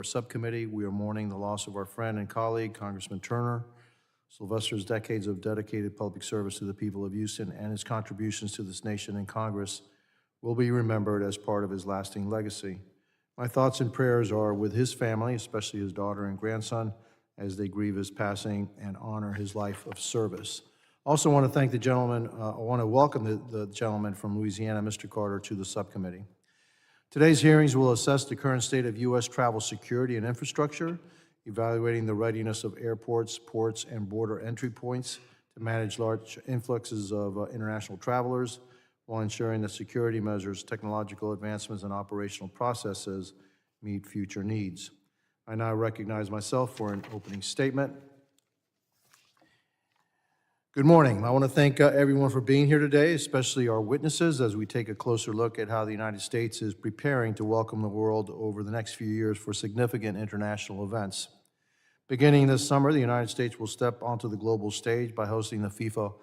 Our subcommittee, we are mourning the loss of our friend and colleague, Congressman Turner. Sylvester's decades of dedicated public service to the people of Houston and his contributions to this nation and Congress will be remembered as part of his lasting legacy. My thoughts and prayers are with his family, especially his daughter and grandson, as they grieve his passing and honor his life of service. Also want to thank the gentleman, I want to welcome the gentleman from Louisiana, Mr. Carter, to the subcommittee. Today's hearings will assess the current state of U.S. travel security and infrastructure, evaluating the readiness of airports, ports, and border entry points to manage large influxes of international travelers, while ensuring that security measures, technological advancements, and operational processes meet future needs. I now recognize myself for an opening statement. Good morning. I want to thank everyone for being here today, especially our witnesses, as we take a closer look at how the United States is preparing to welcome the world over the next few years for significant international events. Beginning this summer, the United States will step onto the global stage by hosting the FIFA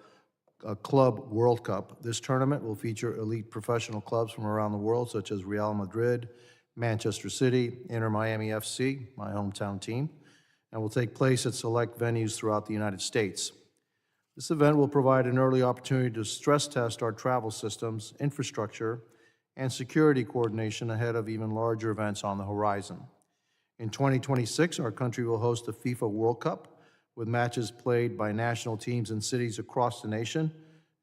Club World Cup. This tournament will feature elite professional clubs from around the world, such as Real Madrid, Manchester City, Inter Miami FC, my hometown team, and will take place at select venues throughout the United States. This event will provide an early opportunity to stress test our travel systems, infrastructure, and security coordination ahead of even larger events on the horizon. In 2026, our country will host the FIFA World Cup with matches played by national teams in cities across the nation,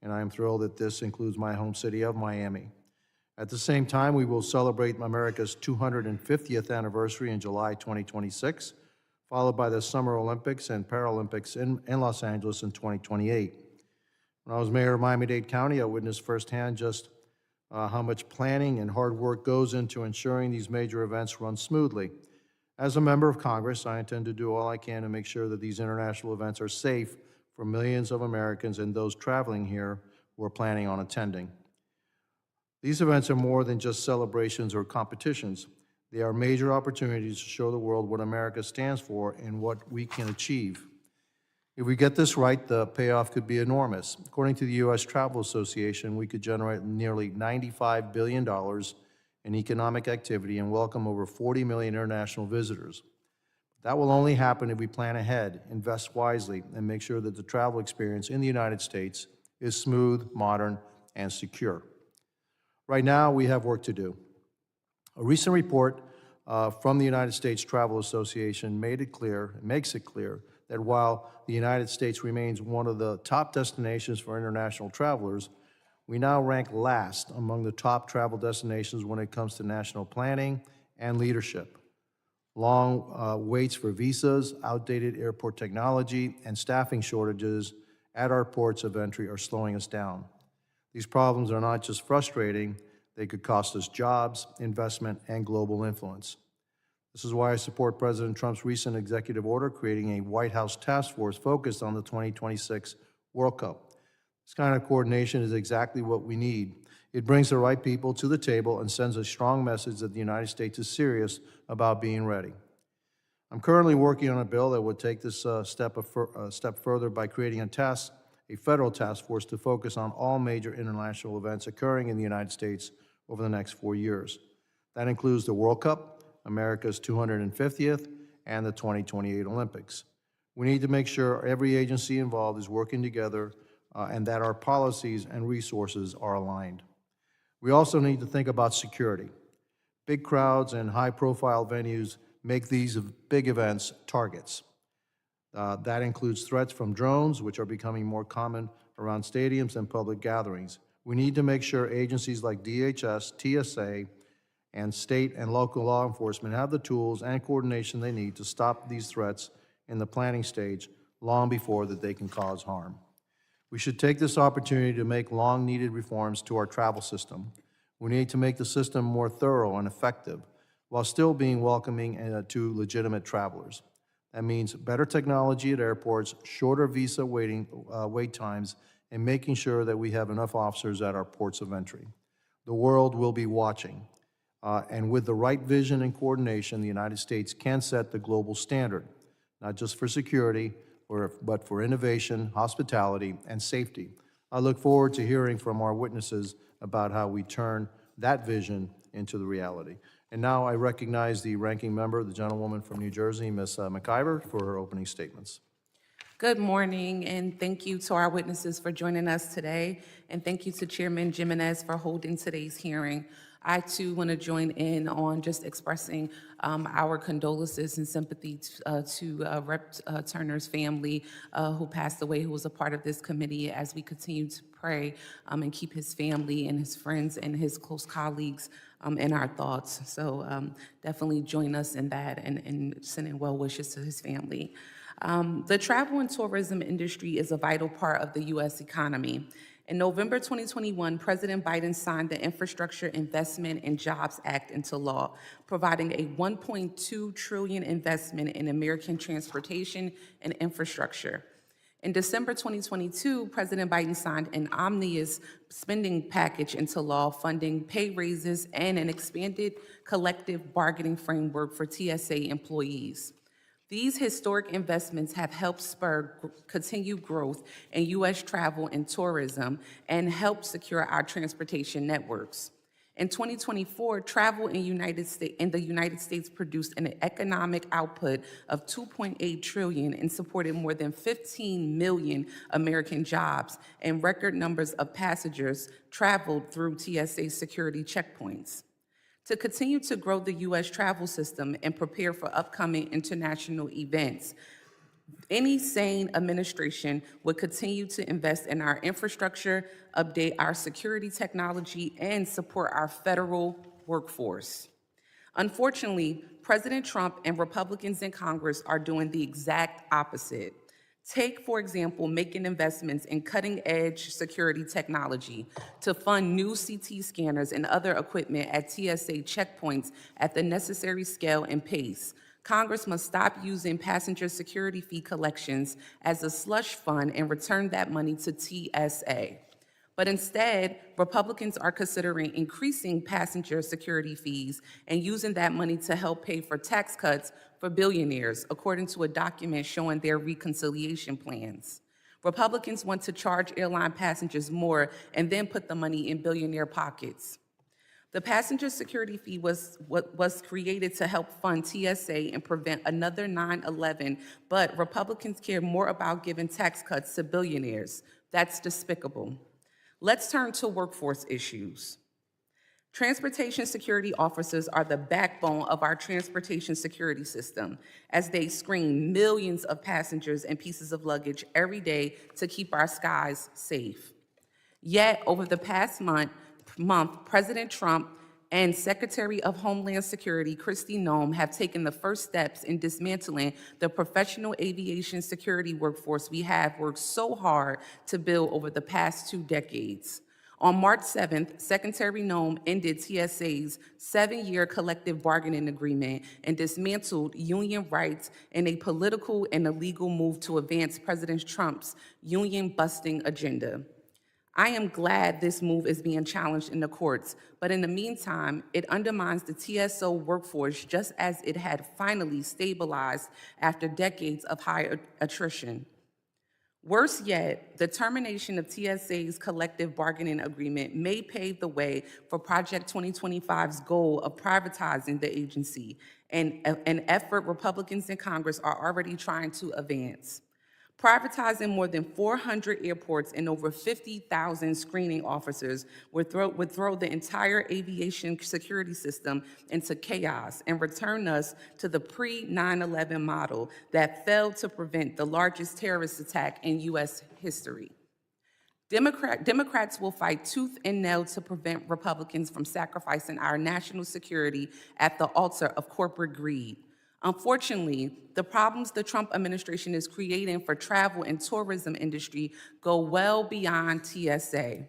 and I am thrilled that this includes my home city of Miami. At the same time, we will celebrate America's 250th anniversary in July 2026, followed by the Summer Olympics and Paralympics in Los Angeles in 2028. When I was mayor of Miami-Dade County, I witnessed firsthand just how much planning and hard work goes into ensuring these major events run smoothly. As a member of Congress, I intend to do all I can to make sure that these international events are safe for millions of Americans and those traveling here who are planning on attending. These events are more than just celebrations or competitions. They are major opportunities to show the world what America stands for and what we can achieve. If we get this right, the payoff could be enormous. According to the U.S. Travel Association, we could generate nearly $95 billion in economic activity and welcome over 40 million international visitors. That will only happen if we plan ahead, invest wisely, and make sure that the travel experience in the United States is smooth, modern, and secure. Right now, we have work to do. A recent report from the United States Travel Association makes it clear that while the United States remains one of the top destinations for international travelers, we now rank last among the top travel destinations when it comes to national planning and leadership. Long waits for visas, outdated airport technology, and staffing shortages at our ports of entry are slowing us down. These problems are not just frustrating, they could cost us jobs, investment, and global influence. This is why I support President Trump's recent executive order creating a White House task force focused on the 2026 World Cup. This kind of coordination is exactly what we need. It brings the right people to the table and sends a strong message that the United States is serious about being ready. I'm currently working on a bill that would take this step further by creating a federal task force to focus on all major international events occurring in the United States over the next 4 years. That includes the World Cup, America's 250th, and the 2028 Olympics. We need to make sure every agency involved is working together and that our policies and resources are aligned. We also need to think about security. Big crowds and high-profile venues make these big events targets. That includes threats from drones, which are becoming more common around stadiums and public gatherings. We need to make sure agencies like DHS, TSA, and state and local law enforcement have the tools and coordination they need to stop these threats in the planning stage long before that they can cause harm. We should take this opportunity to make long-needed reforms to our travel system. We need to make the system more thorough and effective while still being welcoming to legitimate travelers. That means better technology at airports, shorter visa wait times, and making sure that we have enough officers at our ports of entry. The world will be watching, and with the right vision and coordination, the United States can set the global standard, not just for security, but for innovation, hospitality, and safety. I look forward to hearing from our witnesses about how we turn that vision into the reality. And now I recognize the ranking member, the gentlewoman from New Jersey, Ms. McIver, for her opening statements. Good morning, and thank you to our witnesses for joining us today, and thank you to Chairman Jimenez for holding today's hearing. I, too, want to join in on just expressing our condolences and sympathy to Rep. Turner's family who passed away, who was a part of this committee, as we continue to pray and keep his family and his friends and his close colleagues in our thoughts. So definitely join us in that and sending well wishes to his family. The travel and tourism industry is a vital part of the U.S. economy. In November 2021, President Biden signed the Infrastructure Investment and Jobs Act into law, providing a $1.2 trillion investment in American transportation and infrastructure. In December 2022, President Biden signed an omnibus spending package into law, funding pay raises and an expanded collective bargaining framework for TSA employees. These historic investments have helped spur continued growth in U.S. travel and tourism and helped secure our transportation networks. In 2024, travel in the United States produced an economic output of $2.8 trillion and supported more than 15 million American jobs, and record numbers of passengers traveled through TSA security checkpoints. To continue to grow the U.S. travel system and prepare for upcoming international events, any sane administration would continue to invest in our infrastructure, update our security technology, and support our federal workforce. Unfortunately, President Trump and Republicans in Congress are doing the exact opposite. Take, for example, making investments in cutting-edge security technology to fund new CT scanners and other equipment at TSA checkpoints at the necessary scale and pace. Congress must stop using passenger security fee collections as a slush fund and return that money to TSA. But instead, Republicans are considering increasing passenger security fees and using that money to help pay for tax cuts for billionaires, according to a document showing their reconciliation plans. Republicans want to charge airline passengers more and then put the money in billionaire pockets. The passenger security fee was created to help fund TSA and prevent another 9/11, but Republicans care more about giving tax cuts to billionaires. That's despicable. Let's turn to workforce issues. Transportation security officers are the backbone of our transportation security system, as they screen millions of passengers and pieces of luggage every day to keep our skies safe. Yet, over the past month, President Trump and Secretary of Homeland Security Kristi Noem have taken the first steps in dismantling the professional aviation security workforce we have worked so hard to build over the past 2 decades. On March 7th, Secretary Noem ended TSA's 7-year collective bargaining agreement and dismantled union rights in a political and illegal move to advance President Trump's union-busting agenda. I am glad this move is being challenged in the courts, but in the meantime, it undermines the TSO workforce just as it had finally stabilized after decades of high attrition. Worse yet, the termination of TSA's collective bargaining agreement may pave the way for Project 2025's goal of privatizing the agency, an effort Republicans in Congress are already trying to advance. Privatizing more than 400 airports and over 50,000 screening officers would throw the entire aviation security system into chaos and return us to the pre-9/11 model that failed to prevent the largest terrorist attack in U.S. history. Democrats will fight tooth and nail to prevent Republicans from sacrificing our national security at the altar of corporate greed. Unfortunately, the problems the Trump administration is creating for travel and tourism industry go well beyond TSA.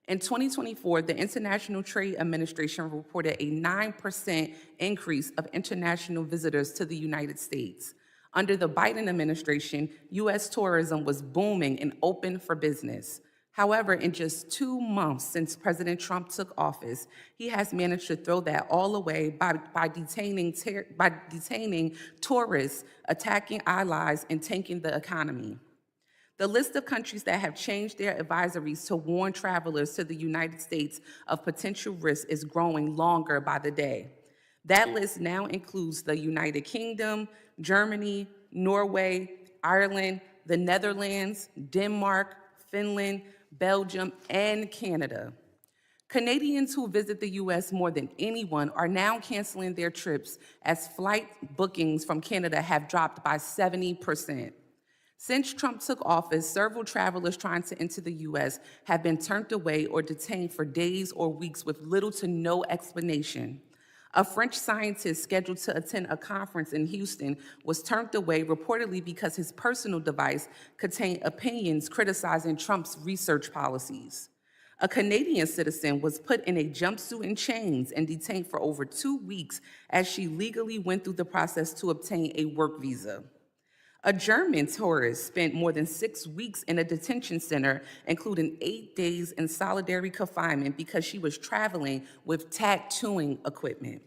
In 2024, the International Trade Administration reported a 9% increase of international visitors to the United States. Under the Biden administration, U.S. tourism was booming and open for business. However, in just 2 months since President Trump took office, he has managed to throw that all away by detaining tourists, attacking allies, and tanking the economy. The list of countries that have changed their advisories to warn travelers to the United States of potential risks is growing longer by the day. That list now includes the United Kingdom, Germany, Norway, Ireland, the Netherlands, Denmark, Finland, Belgium, and Canada. Canadians who visit the U.S. more than anyone are now canceling their trips as flight bookings from Canada have dropped by 70%. Since Trump took office, several travelers trying to enter the U.S. have been turned away or detained for days or weeks with little to no explanation. A French scientist scheduled to attend a conference in Houston was turned away reportedly because his personal device contained opinions criticizing Trump's research policies. A Canadian citizen was put in a jumpsuit and chains and detained for over 2 weeks as she legally went through the process to obtain a work visa. A German tourist spent more than 6 weeks in a detention center, including 8 days in solitary confinement because she was traveling with tattooing equipment.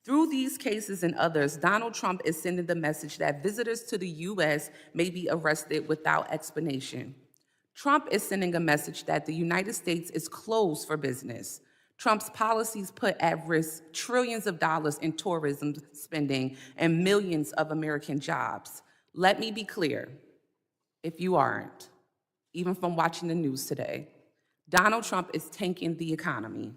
Through these cases and others, Donald Trump is sending the message that visitors to the U.S. may be arrested without explanation. Trump is sending a message that the United States is closed for business. Trump's policies put at risk trillions of dollars in tourism spending and millions of American jobs. Let me be clear, if you aren't, even from watching the news today, Donald Trump is tanking the economy.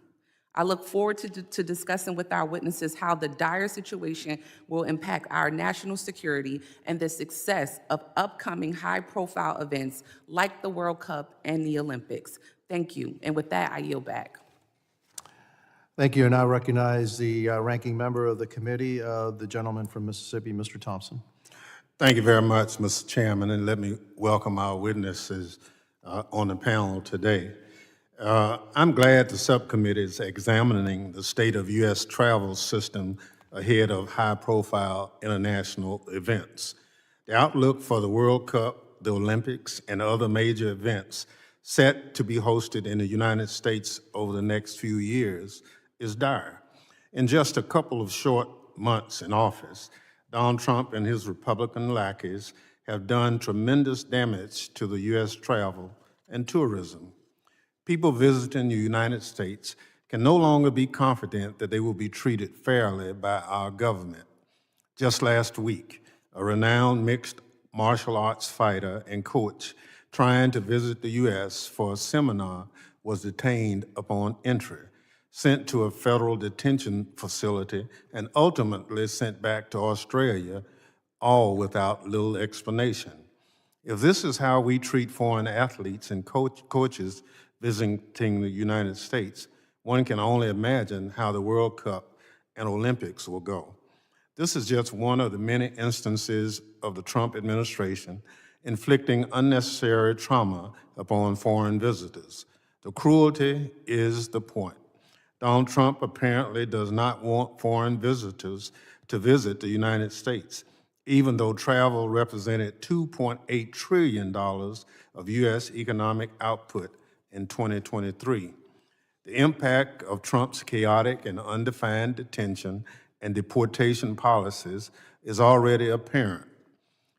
I look forward to discussing with our witnesses how the dire situation will impact our national security and the success of upcoming high-profile events like the World Cup and the Olympics. Thank you. And with that, I yield back. Thank you. And I recognize the ranking member of the committee, the gentleman from Mississippi, Mr. Thompson. Thank you very much, Mr. Chairman, and let me welcome our witnesses on the panel today. I'm glad the subcommittee is examining the state of U.S. travel system ahead of high-profile international events. The outlook for the World Cup, the Olympics, and other major events set to be hosted in the United States over the next few years is dire. In just a couple of short months in office, Donald Trump and his Republican lackeys have done tremendous damage to the U.S. travel and tourism. People visiting the United States can no longer be confident that they will be treated fairly by our government. Just last week, a renowned mixed martial arts fighter and coach trying to visit the U.S. for a seminar was detained upon entry, sent to a federal detention facility, and ultimately sent back to Australia, all without little explanation. If this is how we treat foreign athletes and coaches visiting the United States, one can only imagine how the World Cup and Olympics will go. This is just one of the many instances of the Trump administration inflicting unnecessary trauma upon foreign visitors. The cruelty is the point. Donald Trump apparently does not want foreign visitors to visit the United States, even though travel represented $2.8 trillion of U.S. economic output in 2023. The impact of Trump's chaotic and undefined detention and deportation policies is already apparent.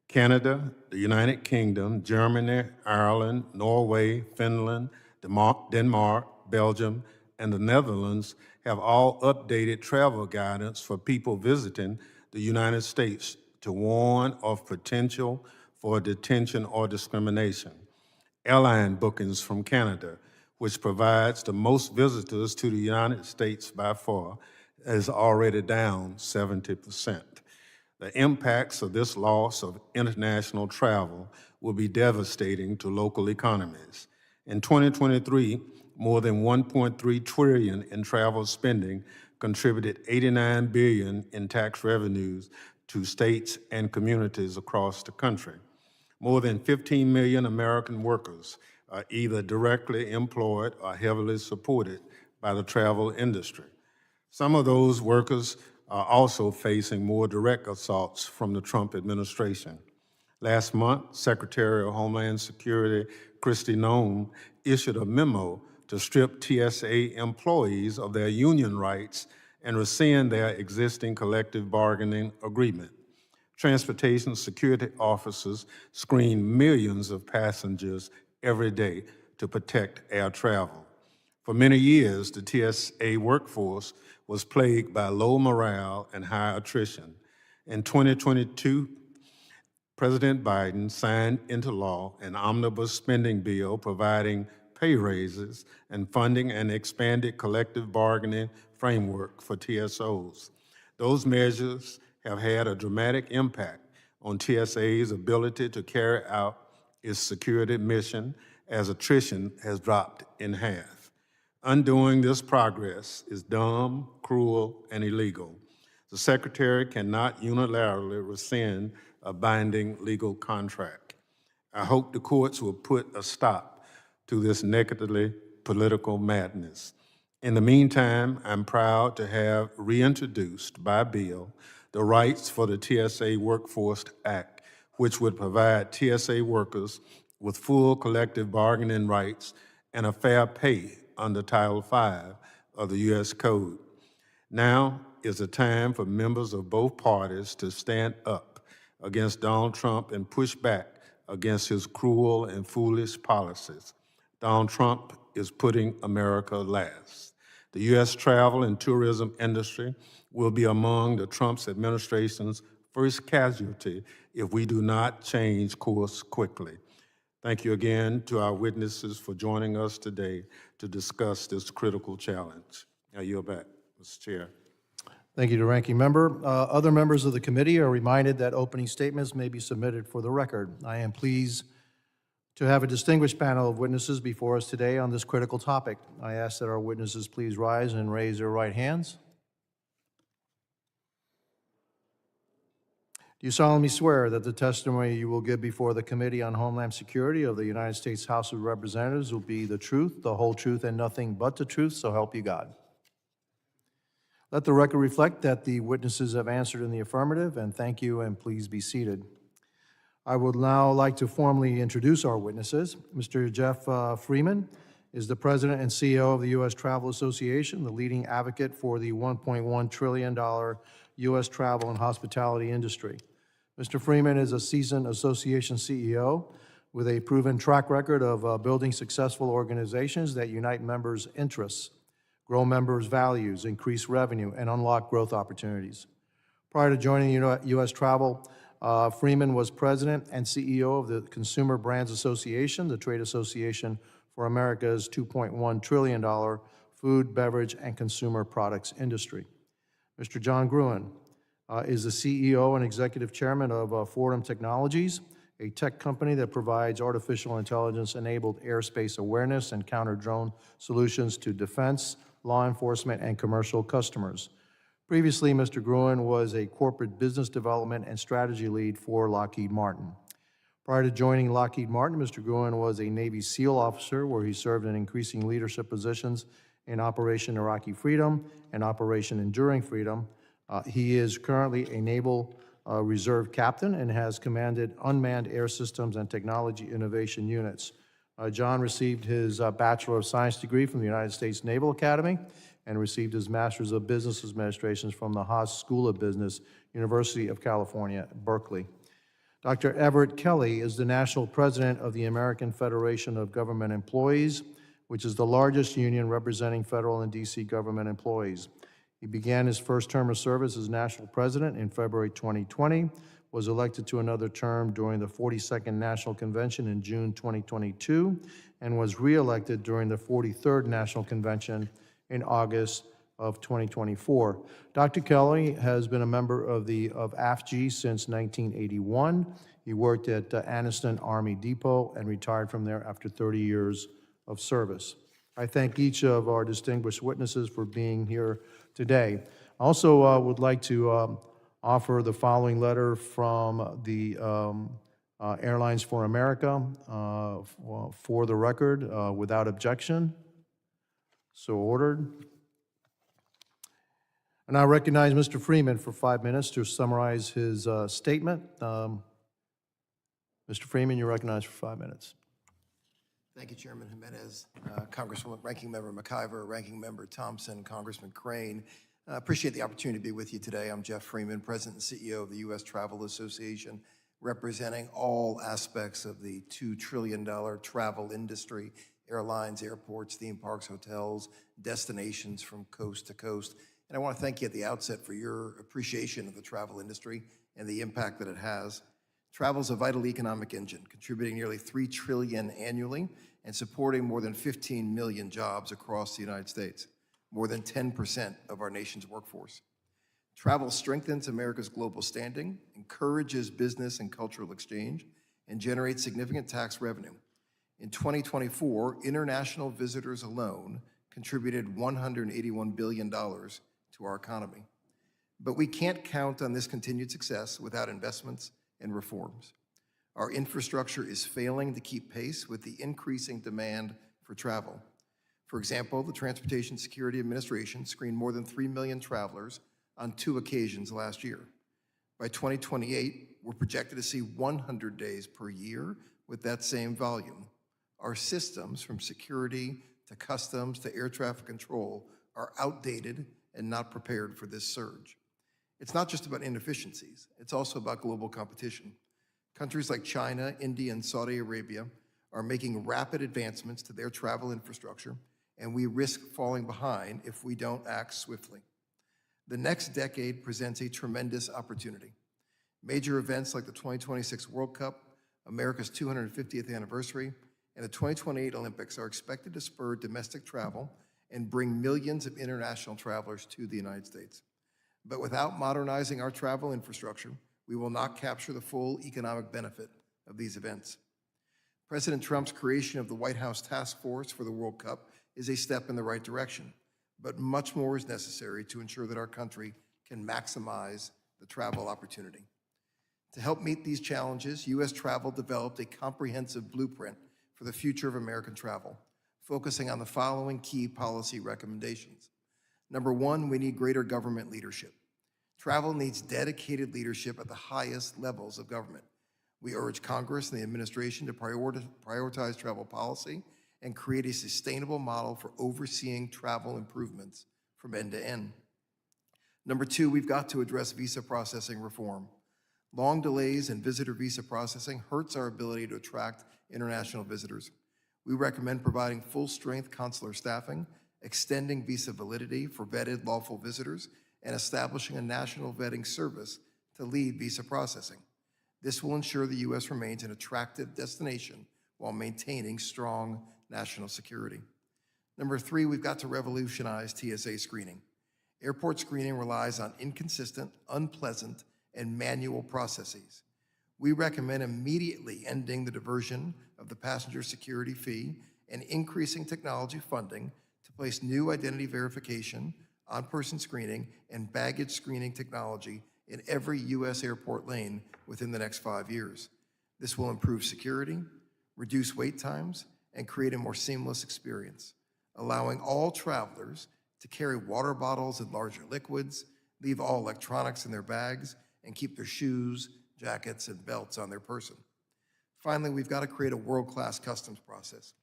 Canada, the United Kingdom, Germany, Ireland, Norway, Finland, Denmark, Belgium, and the Netherlands have all updated travel guidance for people visiting the United States to warn of potential for detention or discrimination. Airline bookings from Canada, which provides the most visitors to the United States by far, is already down 70%. The impacts of this loss of international travel will be devastating to local economies. In 2023, more than $1.3 trillion in travel spending contributed $89 billion in tax revenues to states and communities across the country. More than 15 million American workers are either directly employed or heavily supported by the travel industry. Some of those workers are also facing more direct assaults from the Trump administration. Last month, Secretary of Homeland Security Kristi Noem issued a memo to strip TSA employees of their union rights and rescind their existing collective bargaining agreement. Transportation security officers screen millions of passengers every day to protect air travel. For many years, the TSA workforce was plagued by low morale and high attrition. In 2022, President Biden signed into law an omnibus spending bill providing pay raises and funding an expanded collective bargaining framework for TSOs. Those measures have had a dramatic impact on TSA's ability to carry out its security mission as attrition has dropped in half. Undoing this progress is dumb, cruel, and illegal. The Secretary cannot unilaterally rescind a binding legal contract. I hope the courts will put a stop to this negatively political madness. In the meantime, I'm proud to have reintroduced by bill the Rights for the TSA Workforce Act, which would provide TSA workers with full collective bargaining rights and a fair pay under Title V of the U.S. Code. Now is the time for members of both parties to stand up against Donald Trump and push back against his cruel and foolish policies. Donald Trump is putting America last. The U.S. travel and tourism industry will be among the Trump administration's first casualty if we do not change course quickly. Thank you again to our witnesses for joining us today to discuss this critical challenge. I yield back, Mr. Chair. Thank you to Ranking Member. Other members of the committee are reminded that opening statements may be submitted for the record. I am pleased to have a distinguished panel of witnesses before us today on this critical topic. I ask that our witnesses please rise and raise their right hands. Do you solemnly swear that the testimony you will give before the Committee on Homeland Security of the United States House of Representatives will be the truth, the whole truth, and nothing but the truth, so help you God? Let the record reflect that the witnesses have answered in the affirmative, and thank you, and please be seated. I would now like to formally introduce our witnesses. Mr. Jeff Freeman is the President and CEO of the U.S. Travel Association, the leading advocate for the $1.1 trillion U.S. travel and hospitality industry. Mr. Freeman is a seasoned association CEO with a proven track record of building successful organizations that unite members' interests, grow members' values, increase revenue, and unlock growth opportunities. Prior to joining U.S. Travel, Freeman was president and CEO of the Consumer Brands Association, the trade association for America's $2.1 trillion food, beverage, and consumer products industry. Mr. John Gruen is the CEO and executive chairman of Fordham Technologies, a tech company that provides artificial intelligence-enabled airspace awareness and counter-drone solutions to defense, law enforcement, and commercial customers. Previously, Mr. Gruen was a corporate business development and strategy lead for Lockheed Martin. Prior to joining Lockheed Martin, Mr. Gruen was a Navy SEAL officer where he served in increasing leadership positions in Operation Iraqi Freedom and Operation Enduring Freedom. He is currently a Naval Reserve captain and has commanded unmanned air systems and technology innovation units. John received his Bachelor of Science degree from the United States Naval Academy and received his Master's of Business Administration from the Haas School of Business, University of California, Berkeley. Dr. Everett Kelly is the National President of the American Federation of Government Employees, which is the largest union representing federal and D.C. government employees. He began his first term of service as national president in February 2020, was elected to another term during the 42nd National Convention in June 2022, and was re-elected during the 43rd National Convention in August of 2024. Dr. Kelly has been a member of AFG since 1981. He worked at Anniston Army Depot and retired from there after 30 years of service. I thank each of our distinguished witnesses for being here today. I also would like to offer the following letter from the Airlines for America for the record, without objection. So ordered. And I recognize Mr. Freeman for 5 minutes to summarize his statement. Mr. Freeman, you're recognized for 5 minutes. Thank you, Chairman Jimenez, Congresswoman, Ranking Member McIver, Ranking Member Thompson, Congressman Crane. I appreciate the opportunity to be with you today. I'm Jeff Freeman, President and CEO of the U.S. Travel Association, representing all aspects of the $2 trillion travel industry airlines, airports, theme parks, hotels, destinations from coast to coast. And I want to thank you at the outset for your appreciation of the travel industry and the impact that it has. Travel is a vital economic engine, contributing nearly $3 trillion annually and supporting more than 15 million jobs across the United States, more than 10% of our nation's workforce. Travel strengthens America's global standing, encourages business and cultural exchange, and generates significant tax revenue. In 2024, international visitors alone contributed $181 billion to our economy. But we can't count on this continued success without investments and reforms. Our infrastructure is failing to keep pace with the increasing demand for travel. For example, the Transportation Security Administration screened more than 3 million travelers on 2 occasions last year. By 2028, we're projected to see 100 days per year with that same volume. Our systems, from security to customs to air traffic control, are outdated and not prepared for this surge. It's not just about inefficiencies, it's also about global competition. Countries like China, India, and Saudi Arabia are making rapid advancements to their travel infrastructure, and we risk falling behind if we don't act swiftly. The next decade presents a tremendous opportunity. Major events like the 2026 World Cup, America's 250th anniversary, and the 2028 Olympics are expected to spur domestic travel and bring millions of international travelers to the United States. But without modernizing our travel infrastructure, we will not capture the full economic benefit of these events. President Trump's creation of the White House Task Force for the World Cup is a step in the right direction, but much more is necessary to ensure that our country can maximize the travel opportunity. To help meet these challenges, U.S. Travel developed a comprehensive blueprint for the future of American travel, focusing on the following key policy recommendations. Number one, we need greater government leadership. Travel needs dedicated leadership at the highest levels of government. We urge Congress and the administration to prioritize travel policy and create a sustainable model for overseeing travel improvements from end to end. Number two, we've got to address visa processing reform. Long delays in visitor visa processing hurts our ability to attract international visitors. We recommend providing full-strength consular staffing, extending visa validity for vetted lawful visitors, and establishing a national vetting service to lead visa processing. This will ensure the U.S. remains an attractive destination while maintaining strong national security. Number three, we've got to revolutionize TSA screening. Airport screening relies on inconsistent, unpleasant, and manual processes. We recommend immediately ending the diversion of the passenger security fee and increasing technology funding to place new identity verification, on-person screening, and baggage screening technology in every U.S. airport lane within the next 5 years. This will improve security, reduce wait times, and create a more seamless experience, allowing all travelers to carry water bottles and larger liquids, leave all electronics in their bags, and keep their shoes, jackets, and belts on their person. Finally, we've got to create a world-class customs process.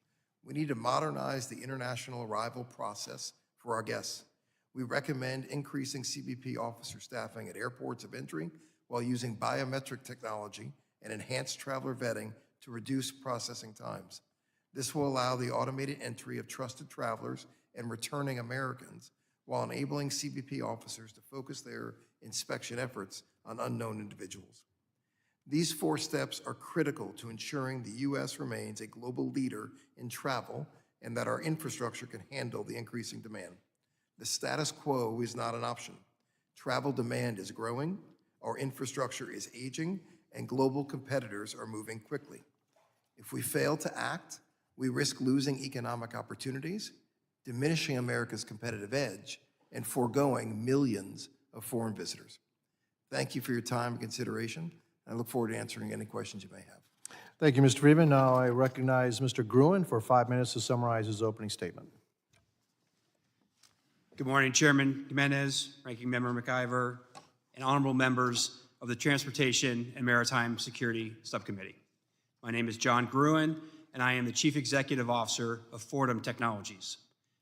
We need to modernize the international arrival process for our guests. We recommend increasing CBP officer staffing at airports of entry while using biometric technology and enhanced traveler vetting to reduce processing times. This will allow the automated entry of trusted travelers and returning Americans while enabling CBP officers to focus their inspection efforts on unknown individuals. These 4 steps are critical to ensuring the U.S. remains a global leader in travel and that our infrastructure can handle the increasing demand. The status quo is not an option. Travel demand is growing, our infrastructure is aging, and global competitors are moving quickly. If we fail to act, we risk losing economic opportunities, diminishing America's competitive edge, and foregoing millions of foreign visitors. Thank you for your time and consideration. I look forward to answering any questions you may have. Thank you, Mr. Friedman. Now I recognize Mr. Gruen for 5 minutes to summarize his opening statement. Good morning, Chairman Jimenez, Ranking Member McIver, and honorable members of the Transportation and Maritime Security Subcommittee. My name is John Gruen, and I am the Chief Executive Officer of Fordham Technologies.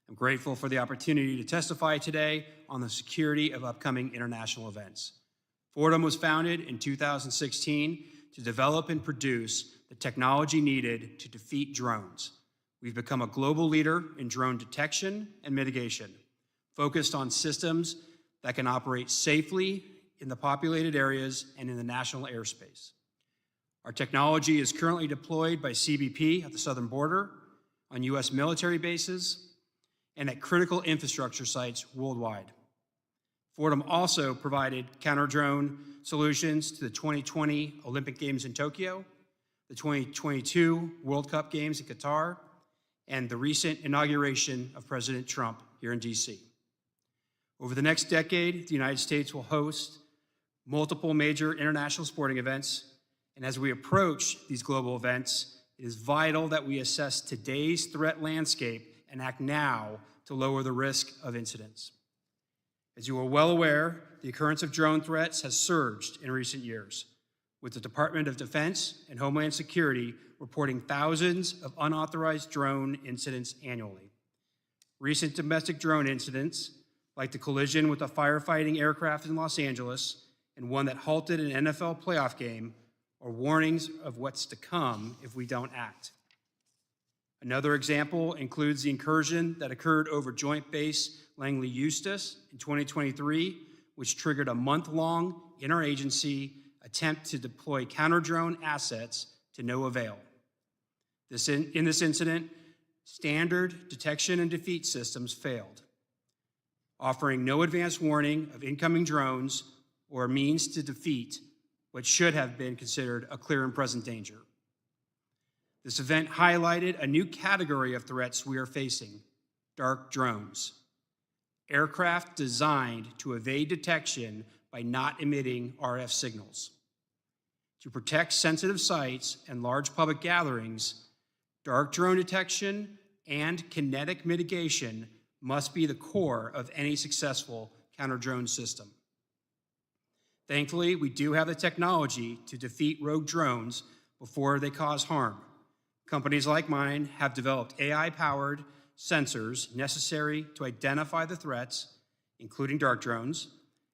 I'm grateful for the opportunity to testify today on the security of upcoming international events. Fordham was founded in 2016 to develop and produce the technology needed to defeat drones. We've become a global leader in drone detection and mitigation, focused on systems that can operate safely in the populated areas and in the national airspace. Our technology is currently deployed by CBP at the southern border, on U.S. military bases, and at critical infrastructure sites worldwide. Fordham also provided counter-drone solutions to the 2020 Olympic Games in Tokyo, the 2022 World Cup Games in Qatar, and the recent inauguration of President Trump here in D.C. Over the next decade, the United States will host multiple major international sporting events, and as we approach these global events, it is vital that we assess today's threat landscape and act now to lower the risk of incidents. As you are well aware, the occurrence of drone threats has surged in recent years, with the Department of Defense and Homeland Security reporting thousands of unauthorized drone incidents annually. Recent domestic drone incidents, like the collision with a firefighting aircraft in Los Angeles and one that halted an NFL playoff game, are warnings of what's to come if we don't act. Another example includes the incursion that occurred over Joint Base Langley Eustis in 2023, which triggered a month-long interagency attempt to deploy counter-drone assets to no avail. In this incident, standard detection and defeat systems failed, offering no advance warning of incoming drones or means to defeat what should have been considered a clear and present danger. This event highlighted a new category of threats we are facing: dark drones. Aircraft designed to evade detection by not emitting RF signals. To protect sensitive sites and large public gatherings, dark drone detection and kinetic mitigation must be the core of any successful counter-drone system. Thankfully, we do have the technology to defeat rogue drones before they cause harm. Companies like mine have developed AI-powered sensors necessary to identify the threats, including dark drones,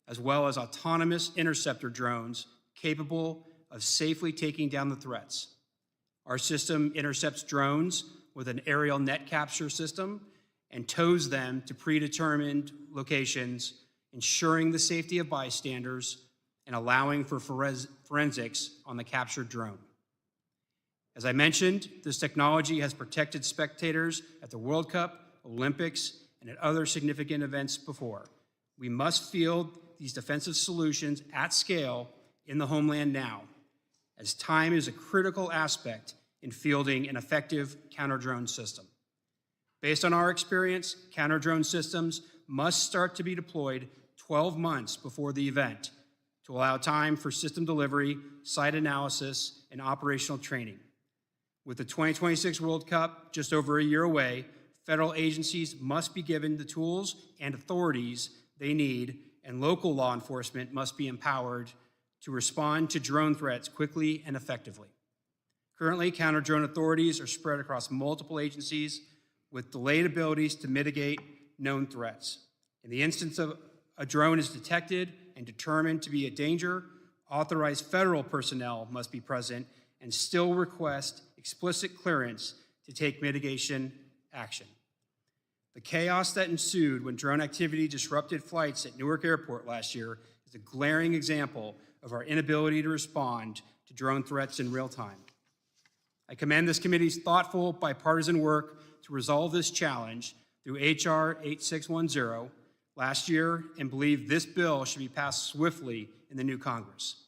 as well as autonomous interceptor drones capable of safely taking down the threats. Our system intercepts drones with an aerial net capture system and tows them to predetermined locations, ensuring the safety of bystanders and allowing for forensics on the captured drone. As I mentioned, this technology has protected spectators at the World Cup, Olympics, and at other significant events before. We must field these defensive solutions at scale in the homeland now, as time is a critical aspect in fielding an effective counter-drone system. Based on our experience, counter-drone systems must start to be deployed 12 months before the event to allow time for system delivery, site analysis, and operational training. With the 2026 World Cup just over a year away, federal agencies must be given the tools and authorities they need, and local law enforcement must be empowered to respond to drone threats quickly and effectively. Currently, counter-drone authorities are spread across multiple agencies with delayed abilities to mitigate known threats. In the instance of a drone is detected and determined to be a danger, authorized federal personnel must be present and still request explicit clearance to take mitigation action. The chaos that ensued when drone activity disrupted flights at Newark Airport last year is a glaring example of our inability to respond to drone threats in real time. I commend this committee's thoughtful bipartisan work to resolve this challenge through H.R. 8610 last year and believe this bill should be passed swiftly in the new Congress.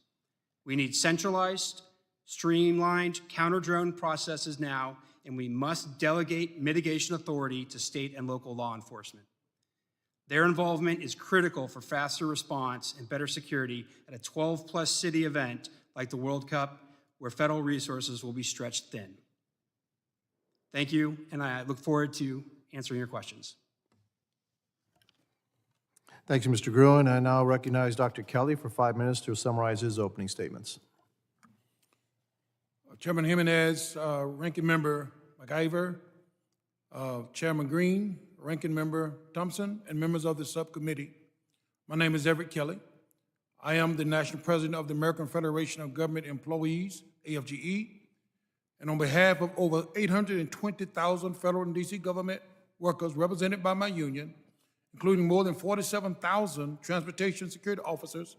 We need centralized, streamlined counter-drone processes now, and we must delegate mitigation authority to state and local law enforcement. Their involvement is critical for faster response and better security at a 12-plus city event like the World Cup, where federal resources will be stretched thin. Thank you, and I look forward to answering your questions. Thank you, Mr. Gruen. I now recognize Dr. Kelly for 5 minutes to summarize his opening statements. Chairman Jimenez, Ranking Member McIver, Chairman Green, Ranking Member Thompson, and members of the subcommittee. My name is Everett Kelly. I am the National President of the American Federation of Government Employees, AFGE, and on behalf of over 820,000 federal and DC government workers represented by my union, including more than 47,000 transportation security officers,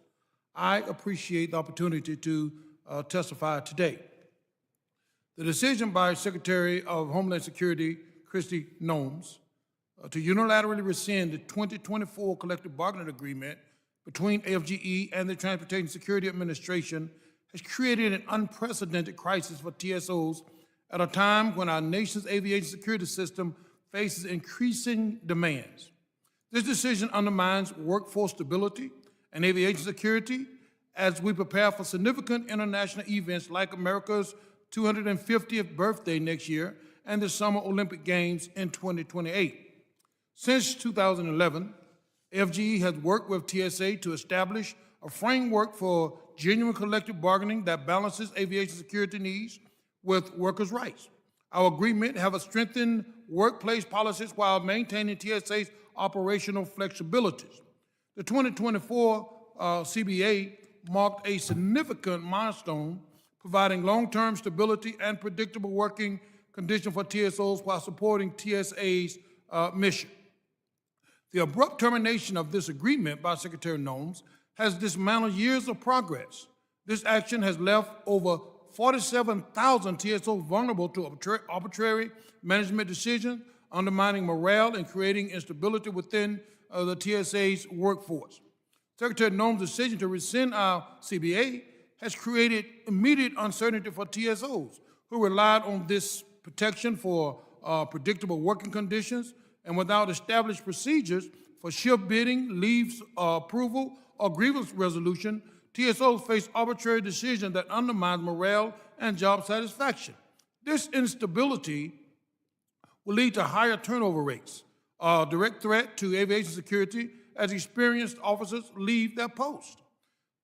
I appreciate the opportunity to testify today. The decision by Secretary of Homeland Security, Kristi Noem, to unilaterally rescind the 2024 collective bargaining agreement between AFGE and the Transportation Security Administration has created an unprecedented crisis for TSOs at a time when our nation's aviation security system faces increasing demands. This decision undermines workforce stability and aviation security as we prepare for significant international events like America's 250th birthday next year and the Summer Olympic Games in 2028. Since 2011, FGE has worked with TSA to establish a framework for genuine collective bargaining that balances aviation security needs with workers' rights. Our agreement has strengthened workplace policies while maintaining TSA's operational flexibilities. The 2024 CBA marked a significant milestone, providing long-term stability and predictable working conditions for TSOs while supporting TSA's mission. The abrupt termination of this agreement by Secretary Noem has dismantled years of progress. This action has left over 47,000 TSOs vulnerable to arbitrary management decisions, undermining morale and creating instability within the TSA's workforce. Secretary Noem's decision to rescind our CBA has created immediate uncertainty for TSOs who relied on this protection for predictable working conditions, and without established procedures for shift bidding, leave approval, or grievance resolution, TSOs face arbitrary decisions that undermine morale and job satisfaction. This instability will lead to higher turnover rates, a direct threat to aviation security as experienced officers leave their post.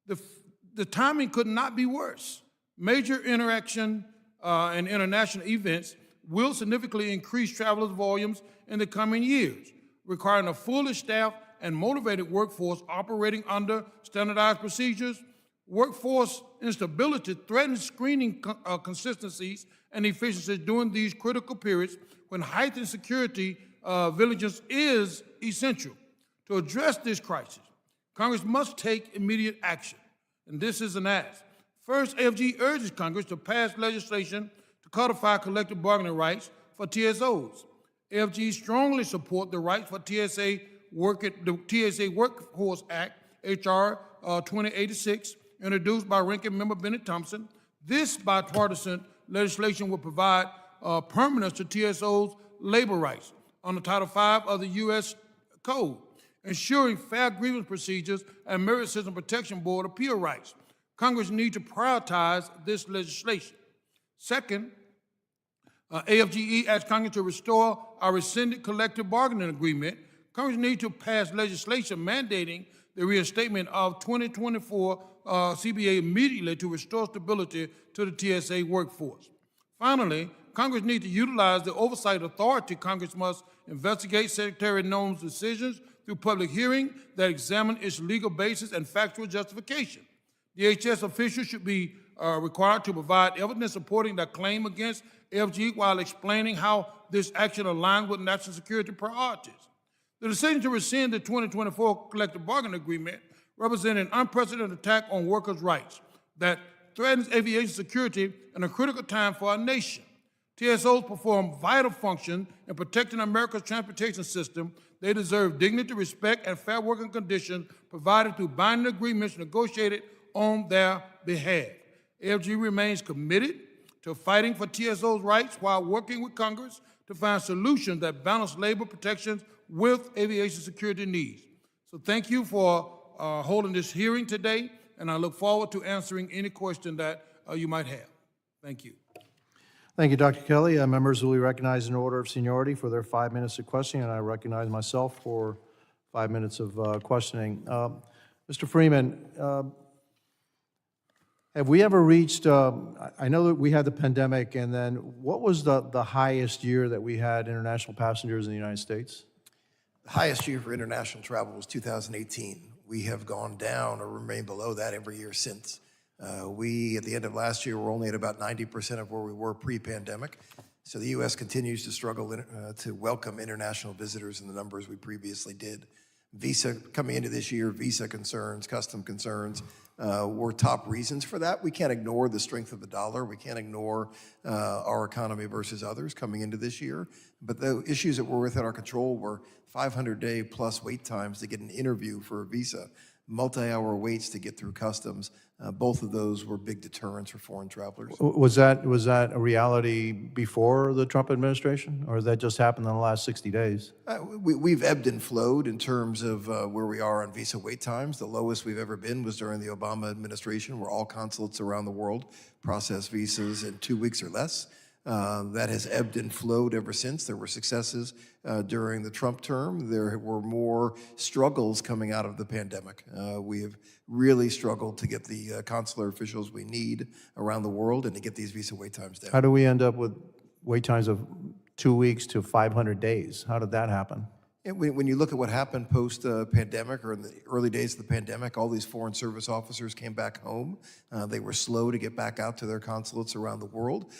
The timing could not be worse. Major interaction and international events will significantly increase travelers' volumes in the coming years, requiring a fully staffed and motivated workforce operating under standardized procedures. Workforce instability threatens screening consistencies and efficiencies during these critical periods when heightened security vigilance is essential. To address this crisis, Congress must take immediate action, and this is an ask. First, AFG urges Congress to pass legislation to codify collective bargaining rights for TSOs. AFG strongly support the rights for the TSA Workforce Act, H.R. 2086, introduced by Ranking Member Bennet Thompson. This bipartisan legislation will provide permanence to TSOs' labor rights under Title V of the U.S. Code, ensuring fair grievance procedures and Merit System Protection Board appeal rights. Congress needs to prioritize this legislation. Second, AFGE asks Congress to restore our rescinded collective bargaining agreement. Congress needs to pass legislation mandating the reinstatement of 2024 CBA immediately to restore stability to the TSA workforce. Finally, Congress needs to utilize the oversight authority. Congress must investigate Secretary Noem's decisions through public hearing that examine its legal basis and factual justification. DHS officials should be required to provide evidence supporting their claim against FG while explaining how this action aligns with national security priorities. The decision to rescind the 2024 collective bargaining agreement represents an unprecedented attack on workers' rights that threatens aviation security in a critical time for our nation. TSOs perform vital functions in protecting America's transportation system. They deserve dignity, respect, and fair working conditions provided through binding agreements negotiated on their behalf. AFG remains committed to fighting for TSOs' rights while working with Congress to find solutions that balance labor protections with aviation security needs. So thank you for holding this hearing today, and I look forward to answering any question that you might have. Thank you. Thank you, Dr. Kelly. Members will be recognized in order of seniority for their 5 minutes of questioning, and I recognize myself for 5 minutes of questioning. Mr. Freeman, have we ever reached, I know that we had the pandemic, and then what was the highest year that we had international passengers in the United States? The highest year for international travel was 2018. We have gone down or remained below that every year since. We, at the end of last year, were only at about 90% of where we were pre-pandemic. So the U.S. continues to struggle to welcome international visitors in the numbers we previously did. Visa, coming into this year, visa concerns, custom concerns were top reasons for that. We can't ignore the strength of the dollar. We can't ignore our economy versus others coming into this year. But the issues that were within our control were 500-day plus wait times to get an interview for a visa, multi-hour waits to get through customs. Both of those were big deterrents for foreign travelers. Was that a reality before the Trump administration, or has that just happened in the last 60 days? We've ebbed and flowed in terms of where we are on visa wait times. The lowest we've ever been was during the Obama administration, where all consulates around the world process visas in 2 weeks or less. That has ebbed and flowed ever since. There were successes during the Trump term. There were more struggles coming out of the pandemic. We have really struggled to get the consular officials we need around the world and to get these visa wait times down. How do we end up with wait times of 2 weeks to 500 days? How did that happen? And when you look at what happened post-pandemic or in the early days of the pandemic, all these foreign service officers came back home. They were slow to get back out to their consulates around the world.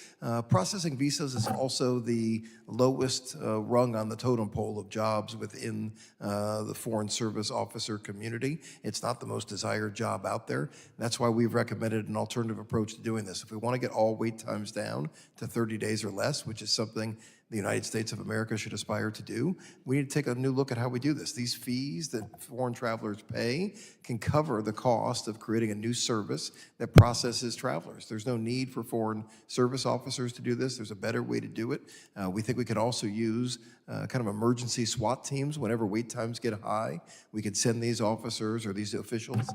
Processing visas is also the lowest rung on the totem pole of jobs within the foreign service officer community. It's not the most desired job out there. That's why we've recommended an alternative approach to doing this. If we want to get all wait times down to 30 days or less, which is something the United States of America should aspire to do, we need to take a new look at how we do this. These fees that foreign travelers pay can cover the cost of creating a new service that processes travelers. There's no need for foreign service officers to do this. There's a better way to do it. We think we could also use kind of emergency SWAT teams. Whenever wait times get high, we could send these officers or these officials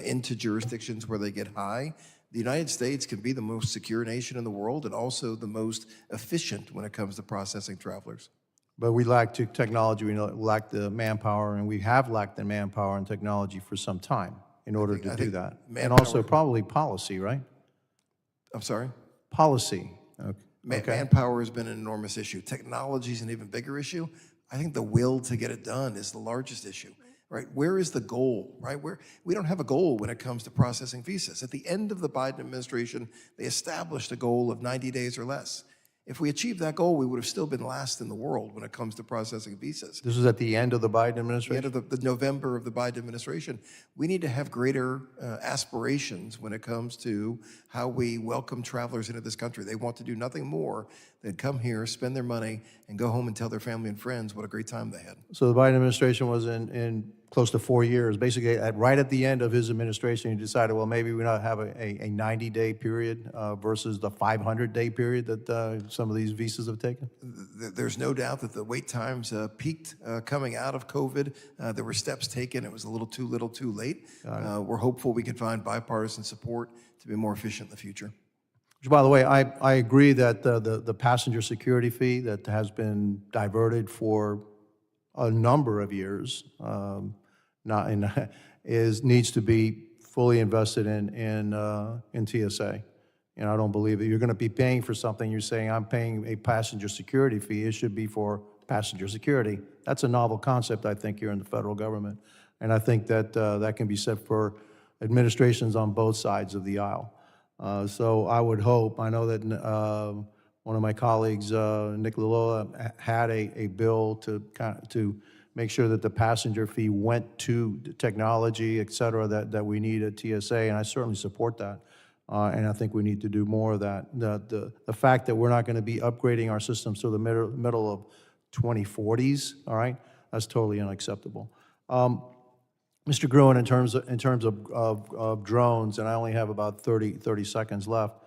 into jurisdictions where they get high. The United States can be the most secure nation in the world and also the most efficient when it comes to processing travelers. But we lack technology, we lack the manpower, and we have lacked the manpower and technology for some time in order to do that. And also probably policy, right? I'm sorry? Policy. Okay. Manpower has been an enormous issue. Technology is an even bigger issue. I think the will to get it done is the largest issue. Right? Where is the goal, right? We don't have a goal when it comes to processing visas. At the end of the Biden administration, they established a goal of 90 days or less. If we achieved that goal, we would have still been last in the world when it comes to processing visas. This is at the end of the Biden administration? At the end of the November of the Biden administration. We need to have greater aspirations when it comes to how we welcome travelers into this country. They want to do nothing more than come here, spend their money, and go home and tell their family and friends what a great time they had. So the Biden administration was in close to 4 years. Basically, right at the end of his administration, he decided, well, maybe we not have a 90-day period versus the 500-day period that some of these visas have taken? There's no doubt that the wait times peaked coming out of COVID. There were steps taken. It was a little too late. We're hopeful we can find bipartisan support to be more efficient in the future. Which, by the way, I agree that the passenger security fee that has been diverted for a number of years needs to be fully invested in TSA. And I don't believe that you're going to be paying for something. You're saying I'm paying a passenger security fee. It should be for passenger security. That's a novel concept, I think, here in the federal government. And I think that that can be set for administrations on both sides of the aisle. So I would hope, I know that one of my colleagues, Nick Lalola, had a bill to make sure that the passenger fee went to the technology, et cetera, that we need at TSA, and I certainly support that. And I think we need to do more of that. The fact that we're not going to be upgrading our systems to the middle of 2040s, all right, that's totally unacceptable. Mr. Gruen, in terms of drones, and I only have about 30 seconds left,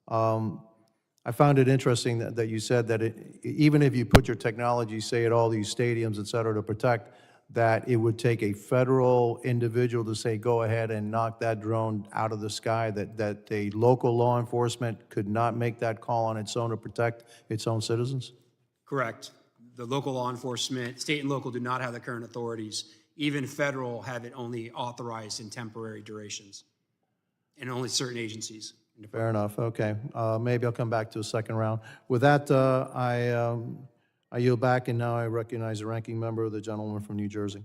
I found it interesting that you said that even if you put your technology, say, at all these stadiums, et cetera, to protect, that it would take a federal individual to say, go ahead and knock that drone out of the sky, that a local law enforcement could not make that call on its own to protect its own citizens? Correct. The local law enforcement, state and local, do not have the current authorities. Even federal have it only authorized in temporary durations, and only certain agencies. Fair enough, okay. Maybe I'll come back to a second round. With that, I yield back, and now I recognize the ranking member, the gentleman from New Jersey.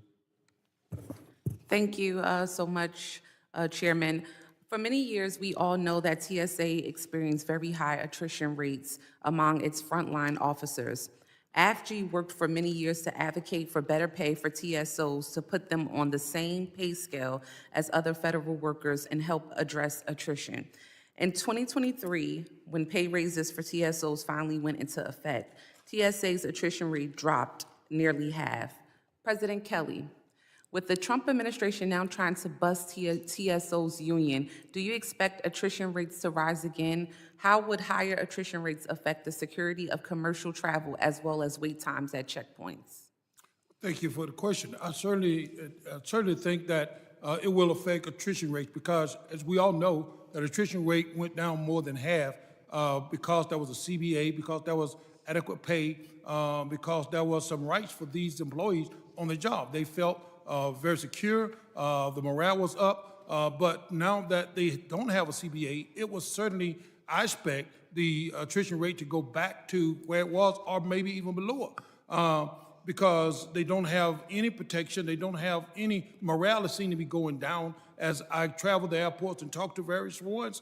Thank you so much, Chairman. For many years, we all know that TSA experienced very high attrition rates among its frontline officers. AFG worked for many years to advocate for better pay for TSOs to put them on the same pay scale as other federal workers and help address attrition. In 2023, when pay raises for TSOs finally went into effect, TSA's attrition rate dropped nearly half. President Kelly, with the Trump administration now trying to bust TSO's union, do you expect attrition rates to rise again? How would higher attrition rates affect the security of commercial travel as well as wait times at checkpoints? Thank you for the question. I certainly think that it will affect attrition rates because, as we all know, that attrition rate went down more than half because there was a CBA, because there was adequate pay, because there was some rights for these employees on the job. They felt very secure, the morale was up, but now that they don't have a CBA, it was certainly, I expect, the attrition rate to go back to where it was or maybe even below it. Because they don't have any protection, they don't have any, morale is seen to be going down. As I travel the airports and talk to various ones,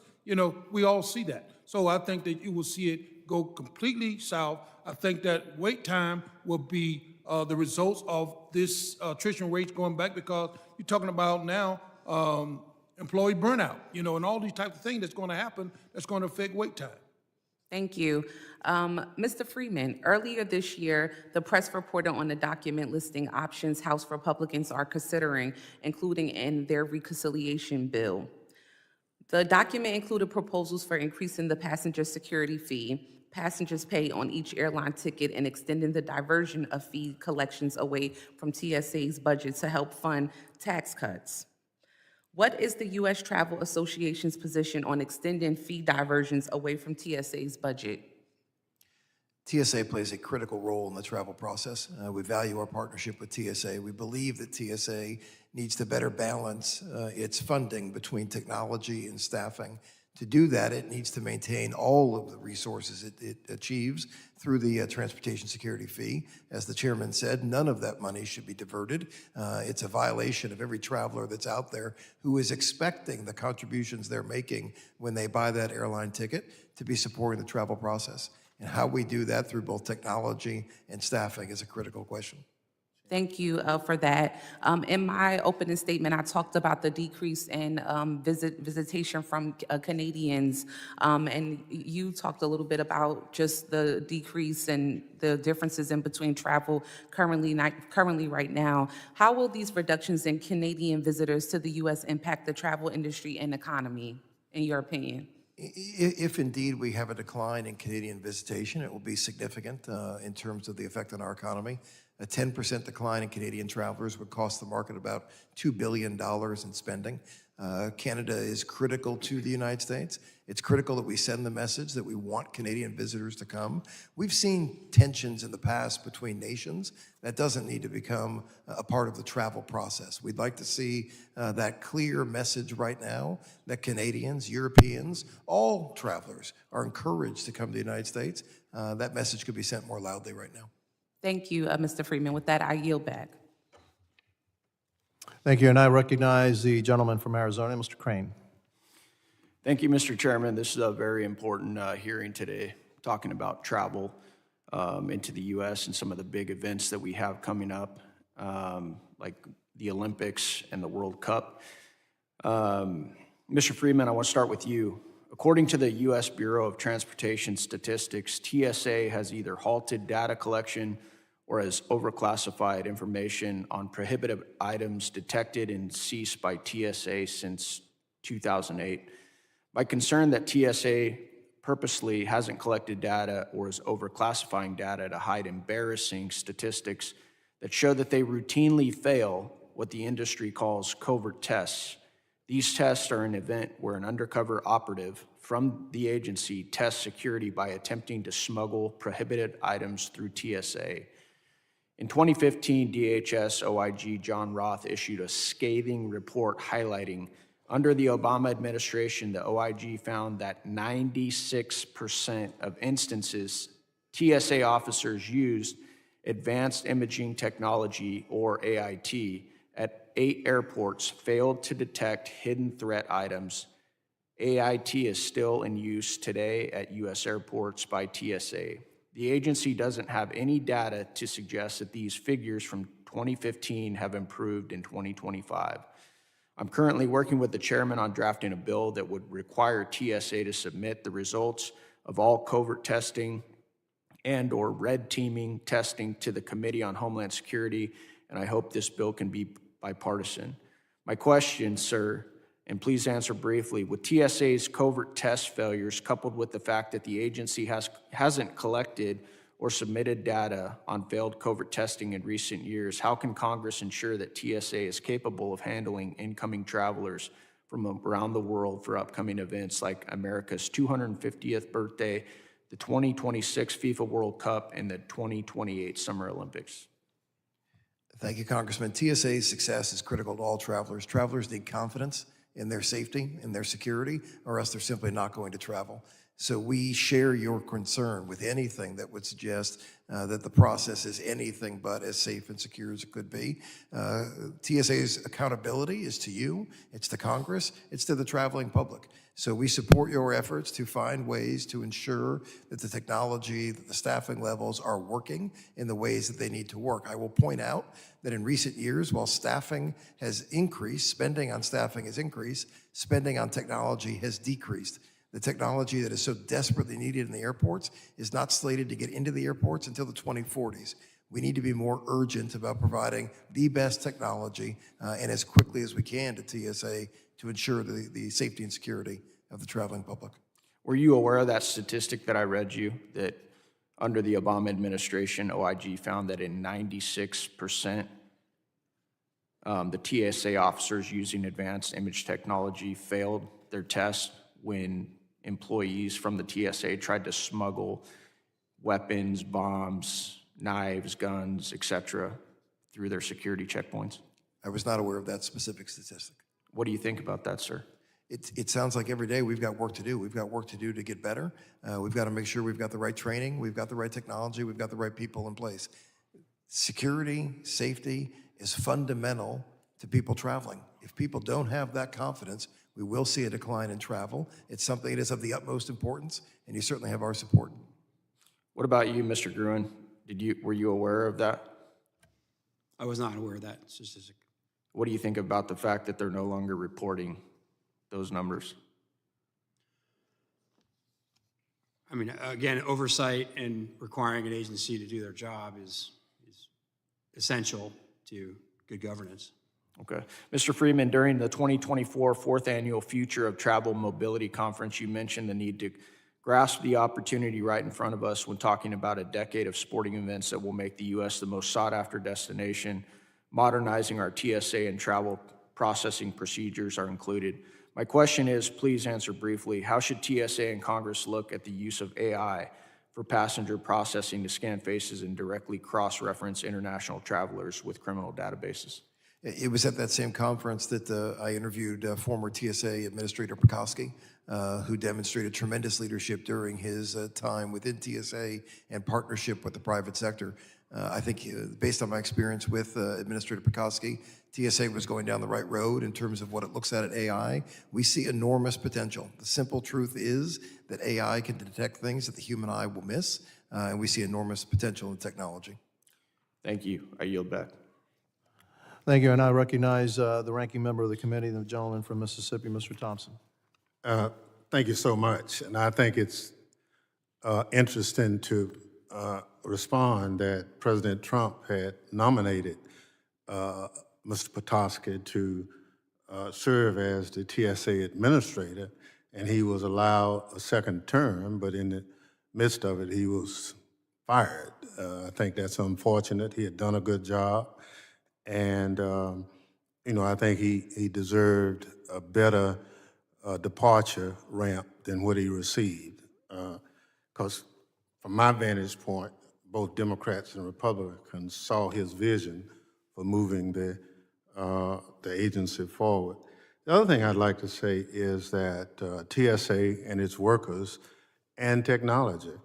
we all see that. So I think that you will see it go completely south. I think that wait time will be the results of this attrition rates going back because you're talking about now employee burnout, and all these types of things that's going to happen that's going to affect wait time. Thank you. Mr. Freeman, earlier this year, the press reported on a document listing options House Republicans are considering, including in their reconciliation bill. The document included proposals for increasing the passenger security fee, passengers pay on each airline ticket, and extending the diversion of fee collections away from TSA's budget to help fund tax cuts. What is the U.S. Travel Association's position on extending fee diversions away from TSA's budget? TSA plays a critical role in the travel process. We value our partnership with TSA. We believe that TSA needs to better balance its funding between technology and staffing. To do that, it needs to maintain all of the resources it achieves through the transportation security fee. As the chairman said, none of that money should be diverted. It's a violation of every traveler that's out there who is expecting the contributions they're making when they buy that airline ticket to be supporting the travel process. And how we do that through both technology and staffing is a critical question. Thank you for that. In my opening statement, I talked about the decrease in visitation from Canadians, and you talked a little bit about just the decrease and the differences in between travel currently right now. How will these reductions in Canadian visitors to the U.S. impact the travel industry and economy, in your opinion? If indeed we have a decline in Canadian visitation, it will be significant in terms of the effect on our economy. A 10% decline in Canadian travelers would cost the market about $2 billion in spending. Canada is critical to the United States. It's critical that we send the message that we want Canadian visitors to come. We've seen tensions in the past between nations. That doesn't need to become a part of the travel process. We'd like to see that clear message right now that Canadians, Europeans, all travelers are encouraged to come to the United States. That message could be sent more loudly right now. Thank you, Mr. Freeman. With that, I yield back. Thank you, and I recognize the gentleman from Arizona, Mr. Crane. Thank you, Mr. Chairman. This is a very important hearing today, talking about travel into the U.S. and some of the big events that we have coming up, like the Olympics and the World Cup. Mr. Freeman, I want to start with you. According to the U.S. Bureau of Transportation Statistics, TSA has either halted data collection or has overclassified information on prohibited items detected and seized by TSA since 2008. My concern that TSA purposely hasn't collected data or is overclassifying data to hide embarrassing statistics that show that they routinely fail what the industry calls covert tests. These tests are an event where an undercover operative from the agency tests security by attempting to smuggle prohibited items through TSA. In 2015, DHS OIG John Roth issued a scathing report highlighting under the Obama administration, the OIG found that 96% of instances TSA officers used advanced imaging technology, or AIT, at 8 airports failed to detect hidden threat items AIT is still in use today at U.S. airports by TSA. The agency doesn't have any data to suggest that these figures from 2015 have improved in 2025. I'm currently working with the chairman on drafting a bill that would require TSA to submit the results of all covert testing and/or red teaming testing to the Committee on Homeland Security, and I hope this bill can be bipartisan. My question, sir, and please answer briefly, with TSA's covert test failures coupled with the fact that the agency hasn't collected or submitted data on failed covert testing in recent years, how can Congress ensure that TSA is capable of handling incoming travelers from around the world for upcoming events like America's 250th birthday, the 2026 FIFA World Cup, and the 2028 Summer Olympics? Thank you, Congressman. TSA's success is critical to all travelers. Travelers need confidence in their safety, in their security, or else they're simply not going to travel. So we share your concern with anything that would suggest that the process is anything but as safe and secure as it could be. TSA's accountability is to you, it's to Congress, it's to the traveling public. So we support your efforts to find ways to ensure that the technology, that the staffing levels are working in the ways that they need to work. I will point out that in recent years, while staffing has increased, spending on staffing has increased, spending on technology has decreased. The technology that is so desperately needed in the airports is not slated to get into the airports until the 2040s. We need to be more urgent about providing the best technology and as quickly as we can to TSA to ensure the safety and security of the traveling public. Were you aware of that statistic that I read you, that under the Obama administration, OIG found that in 96%, the TSA officers using advanced image technology failed their test when employees from the TSA tried to smuggle weapons, bombs, knives, guns, etc., through their security checkpoints? I was not aware of that specific statistic. What do you think about that, sir? It sounds like every day we've got work to do. We've got work to do to get better. We've got to make sure we've got the right training, we've got the right technology, we've got the right people in place. Security, safety is fundamental to people traveling. If people don't have that confidence, we will see a decline in travel. It's something that is of the utmost importance, and you certainly have our support. What about you, Mr. Gruen? Were you aware of that? I was not aware of that statistic. What do you think about the fact that they're no longer reporting those numbers? I mean, again, oversight and requiring an agency to do their job is essential to good governance. Okay. Mr. Freeman, during the 2024 Fourth Annual Future of Travel Mobility Conference, you mentioned the need to grasp the opportunity right in front of us when talking about a decade of sporting events that will make the U.S. the most sought-after destination. Modernizing our TSA and travel processing procedures are included. My question is, please answer briefly, how should TSA and Congress look at the use of AI for passenger processing to scan faces and directly cross-reference international travelers with criminal databases? It was at that same conference that I interviewed former TSA Administrator Pekoski, who demonstrated tremendous leadership during his time within TSA and partnership with the private sector. I think based on my experience with Administrator Pekoski, TSA was going down the right road in terms of what it looks at AI. We see enormous potential. The simple truth is that AI can detect things that the human eye will miss, and we see enormous potential in technology. Thank you. I yield back. Thank you, and I recognize the ranking member of the committee, the gentleman from Mississippi, Mr. Thompson. Thank you so much. And I think it's interesting to respond that President Trump had nominated Mr. Pekoski to serve as the TSA administrator, and he was allowed a second term, but in the midst of it, he was fired. I think that's unfortunate. He had done a good job. And, I think he deserved a better departure ramp than what he received. Because from my vantage point, both Democrats and Republicans saw his vision for moving the agency forward. The other thing I'd like to say is that TSA and its workers and technology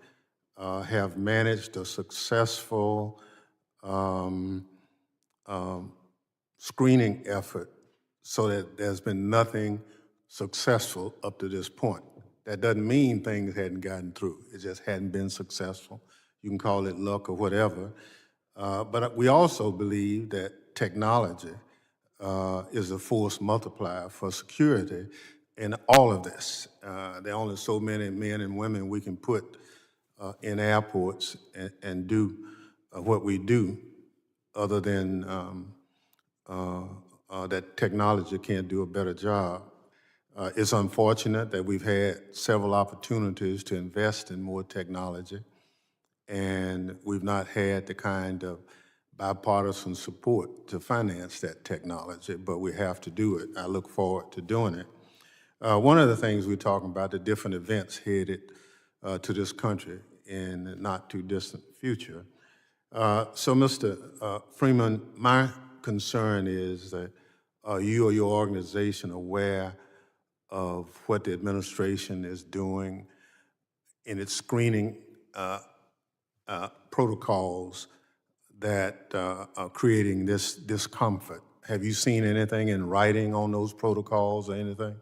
have managed a successful screening effort so that there's been nothing successful up to this point. That doesn't mean things hadn't gotten through. It just hadn't been successful. You can call it luck or whatever. But we also believe that technology is a force multiplier for security in all of this. There are only so many men and women we can put in airports and do what we do, other than that technology can't do a better job. It's unfortunate that we've had several opportunities to invest in more technology, and we've not had the kind of bipartisan support to finance that technology, but we have to do it. I look forward to doing it. One of the things we're talking about, the different events headed to this country in the not too distant future. So, Mr. Freeman, my concern is that are you or your organization aware of what the administration is doing in its screening protocols that are creating this discomfort? Have you seen anything in writing on those protocols or anything?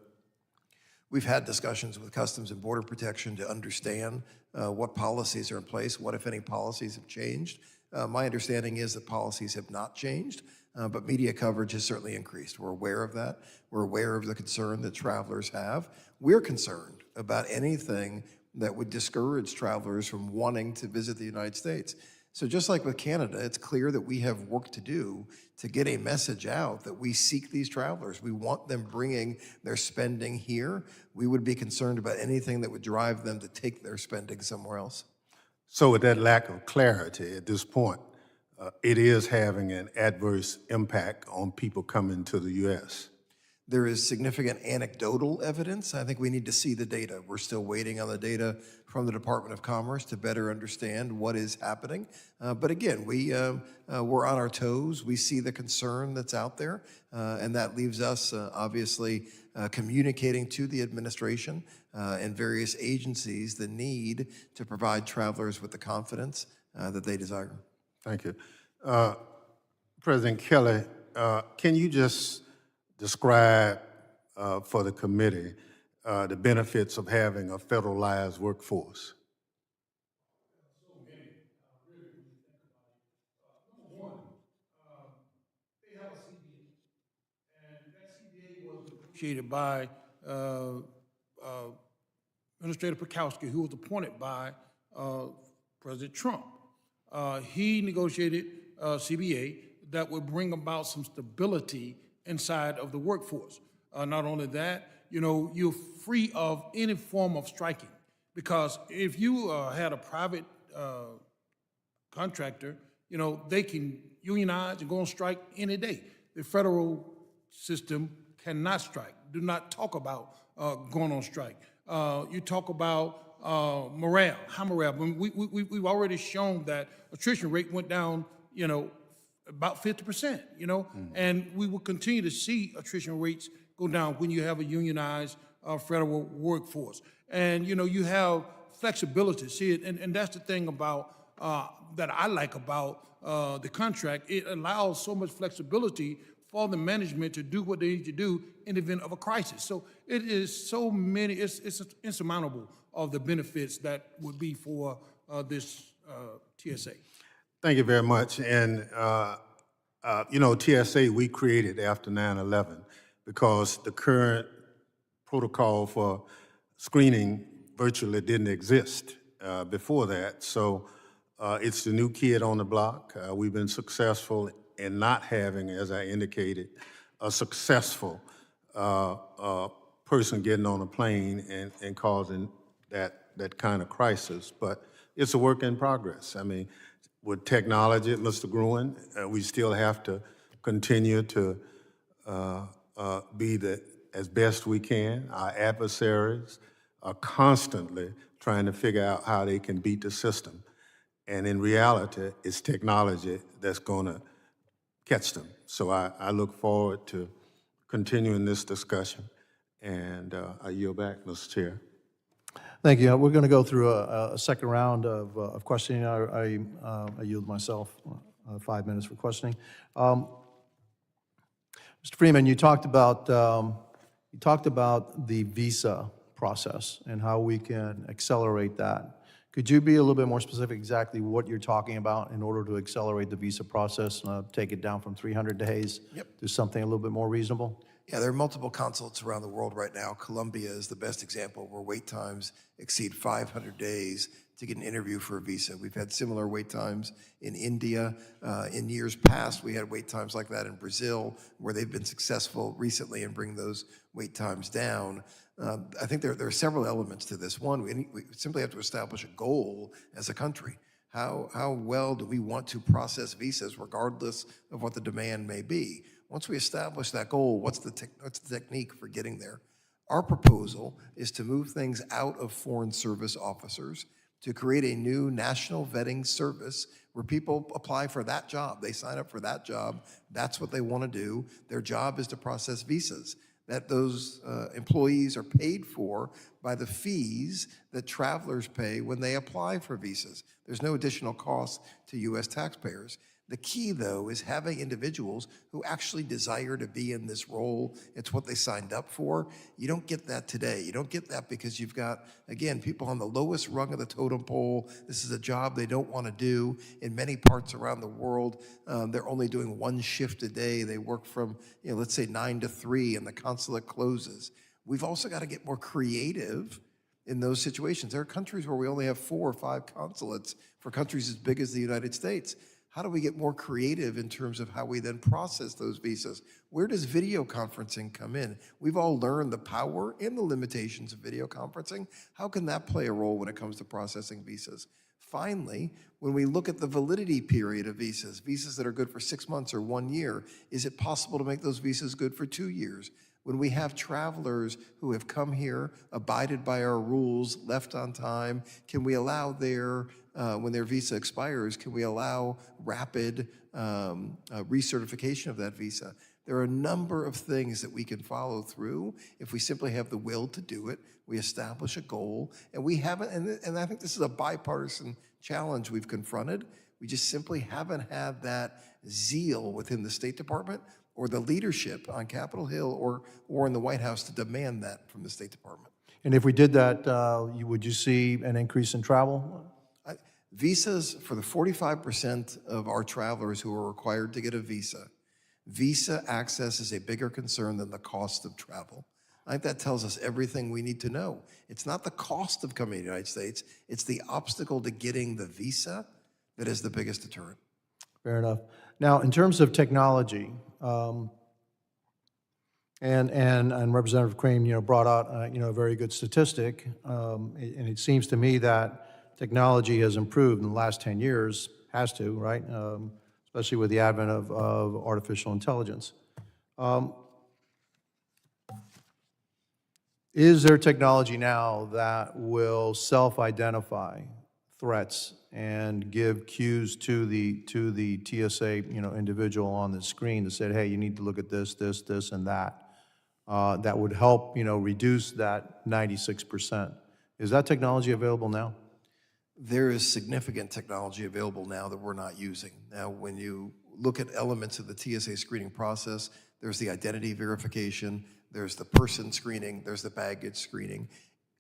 We've had discussions with Customs and Border Protection to understand what policies are in place, what, if any, policies have changed. My understanding is that policies have not changed, but media coverage has certainly increased. We're aware of that. We're aware of the concern that travelers have. We're concerned about anything that would discourage travelers from wanting to visit the United States. So just like with Canada, it's clear that we have work to do to get a message out that we seek these travelers. We want them bringing their spending here. We would be concerned about anything that would drive them to take their spending somewhere else. So with that lack of clarity at this point, it is having an adverse impact on people coming to the U.S. There is significant anecdotal evidence. I think we need to see the data. We're still waiting on the data from the Department of Commerce to better understand what is happening. But again, we're on our toes. We see the concern that's out there, and that leaves us obviously communicating to the administration and various agencies the need to provide travelers with the confidence that they desire. Thank you. President Kelly, can you just describe for the committee the benefits of having a federalized workforce? So many, really, when you think about it. Number one, they have a CBA, and that CBA was negotiated by Administrator Pekowski, who was appointed by President Trump. He negotiated a CBA that would bring about some stability inside of the workforce. Not only that, you're free of any form of striking, because if you had a private contractor, they can unionize and go on strike any day. The federal system cannot strike. Do not talk about going on strike. You talk about morale, high morale. We've already shown that attrition rate went down, about 50%, and we will continue to see attrition rates go down when you have a unionized federal workforce. And, you have flexibility. See, and that's the thing about, that I like about the contract. It allows so much flexibility for the management to do what they need to do in the event of a crisis. So it is so many, it's insurmountable of the benefits that would be for this TSA. Thank you very much. And, TSA we created after 9/11 because the current protocol for screening virtually didn't exist before that. So it's the new kid on the block. We've been successful in not having, as I indicated, a successful person getting on a plane and causing that kind of crisis. But it's a work in progress. I mean, with technology, Mr. Gruen, we still have to continue to be as best we can. Our adversaries are constantly trying to figure out how they can beat the system. And in reality, it's technology that's going to catch them. So I look forward to continuing this discussion. And I yield back, Mr. Chair. Thank you. We're going to go through a second round of questioning. I yield myself 5 minutes for questioning. Mr. Freeman, you talked about, You talked about the visa process and how we can accelerate that. Could you be a little bit more specific exactly what you're talking about in order to accelerate the visa process, take it down from 300 days to something a little bit more reasonable? Yeah, there are multiple consulates around the world right now. Colombia is the best example where wait times exceed 500 days to get an interview for a visa. We've had similar wait times in India. In years past, we had wait times like that in Brazil, where they've been successful recently in bringing those wait times down. I think there are several elements to this. One, we simply have to establish a goal as a country. How well do we want to process visas regardless of what the demand may be? Once we establish that goal, what's the technique for getting there? Our proposal is to move things out of foreign service officers to create a new national vetting service where people apply for that job. They sign up for that job. That's what they want to do. Their job is to process visas. That those employees are paid for by the fees that travelers pay when they apply for visas. There's no additional cost to U.S. taxpayers. The key, though, is having individuals who actually desire to be in this role. It's what they signed up for. You don't get that today. You don't get that because you've got, again, people on the lowest rung of the totem pole. This is a job they don't want to do. In many parts around the world, they're only doing one shift a day. They work from, let's say 9 to 3, and the consulate closes. We've also got to get more creative in those situations. There are countries where we only have 4 or 5 consulates for countries as big as the United States. How do we get more creative in terms of how we then process those visas? Where does video conferencing come in? We've all learned the power and the limitations of video conferencing. How can that play a role when it comes to processing visas? Finally, when we look at the validity period of visas, visas that are good for 6 months or 1 year, is it possible to make those visas good for 2 years? When we have travelers who have come here, abided by our rules, left on time, can we allow when their visa expires, can we allow rapid recertification of that visa? There are a number of things that we can follow through if we simply have the will to do it. We establish a goal, and we haven't, and I think this is a bipartisan challenge we've confronted. We just simply haven't had that zeal within the State Department or the leadership on Capitol Hill or in the White House to demand that from the State Department. And if we did that, would you see an increase in travel? Visas, for the 45% of our travelers who are required to get a visa access is a bigger concern than the cost of travel. I think that tells us everything we need to know. It's not the cost of coming to the United States, it's the obstacle to getting the visa that is the biggest deterrent. Fair enough. Now, in terms of technology, and Representative Crane, brought out, a very good statistic, and it seems to me that technology has improved in the last 10 years, has to, right? Especially with the advent of artificial intelligence. Is there technology now that will self-identify threats and give cues to the TSA, individual on the screen that said, hey, you need to look at this, and that, that would help, reduce that 96%. Is that technology available now? There is significant technology available now that we're not using. Now, when you look at elements of the TSA screening process, there's the identity verification, there's the person screening, there's the baggage screening.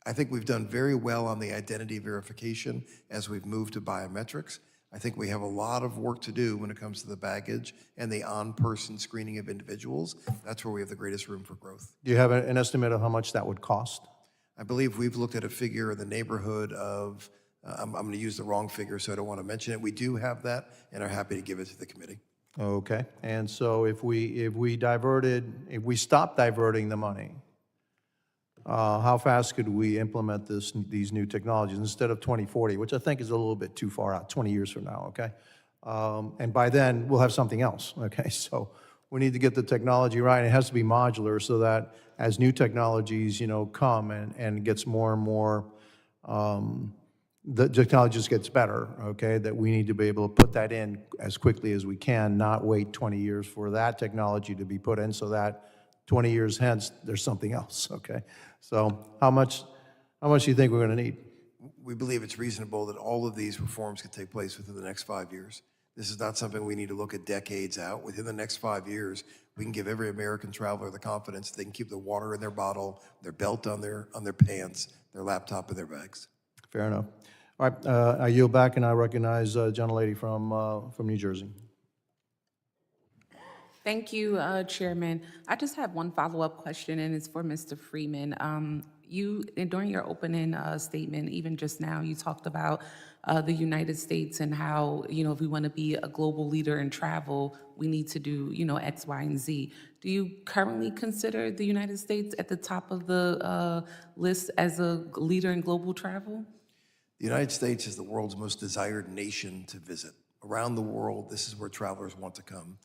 I think we've done very well on the identity verification as we've moved to biometrics. I think we have a lot of work to do when it comes to the baggage and the on-person screening of individuals. That's where we have the greatest room for growth. Do you have an estimate of how much that would cost? I believe we've looked at a figure in the neighborhood of, I'm going to use the wrong figure, so I don't want to mention it. We do have that and are happy to give it to the committee. Okay, and so if we stopped diverting the money, how fast could we implement these new technologies instead of 2040, which I think is a little bit too far out, 20 years from now, okay? And by then, we'll have something else, okay? So we need to get the technology right. It has to be modular so that as new technologies, come and it gets more and more, the technology just gets better, okay? That we need to be able to put that in as quickly as we can, not wait 20 years for that technology to be put in so that 20 years hence, there's something else, okay? So how much do you think we're gonna need? We believe it's reasonable that all of these reforms could take place within the next 5 years. This is not something we need to look at decades out. Within the next 5 years, we can give every American traveler the confidence they can keep the water in their bottle, their belt on their pants, their laptop in their bags. Fair enough. All right, I yield back, and I recognize gentlelady from New Jersey. Thank you, Chairman. I just have one follow-up question, and it's for Mr. Freeman. During your opening statement, even just now, you talked about the United States and how, if we want to be a global leader in travel, we need to do, X, Y, and Z. Do you currently consider the United States at the top of the list as a leader in global travel? The United States is the world's most desired nation to visit. Around the world, this is where travelers want to come.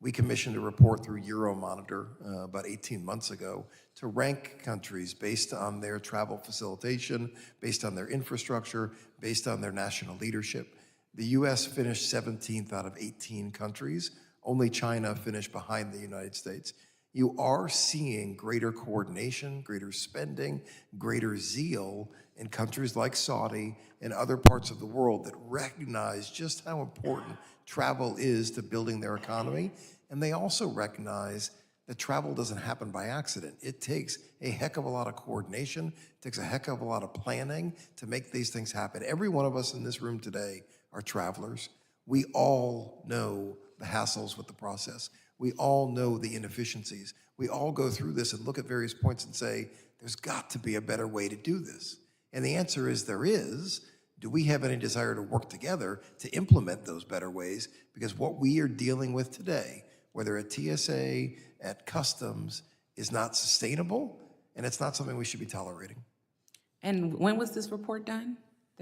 We commissioned a report through Euromonitor about 18 months ago to rank countries based on their travel facilitation, based on their infrastructure, based on their national leadership. The U.S. finished 17th out of 18 countries. Only China finished behind the United States. You are seeing greater coordination, greater spending, greater zeal in countries like Saudi and other parts of the world that recognize just how important travel is to building their economy. And they also recognize that travel doesn't happen by accident. It takes a heck of a lot of coordination, it takes a heck of a lot of planning to make these things happen. Every one of us in this room today are travelers. We all know the hassles with the process. We all know the inefficiencies. We all go through this and look at various points and say, there's got to be a better way to do this. And the answer is there is. Do we have any desire to work together to implement those better ways? Because what we are dealing with today, whether at TSA, at customs, is not sustainable, and it's not something we should be tolerating. And when was this report done?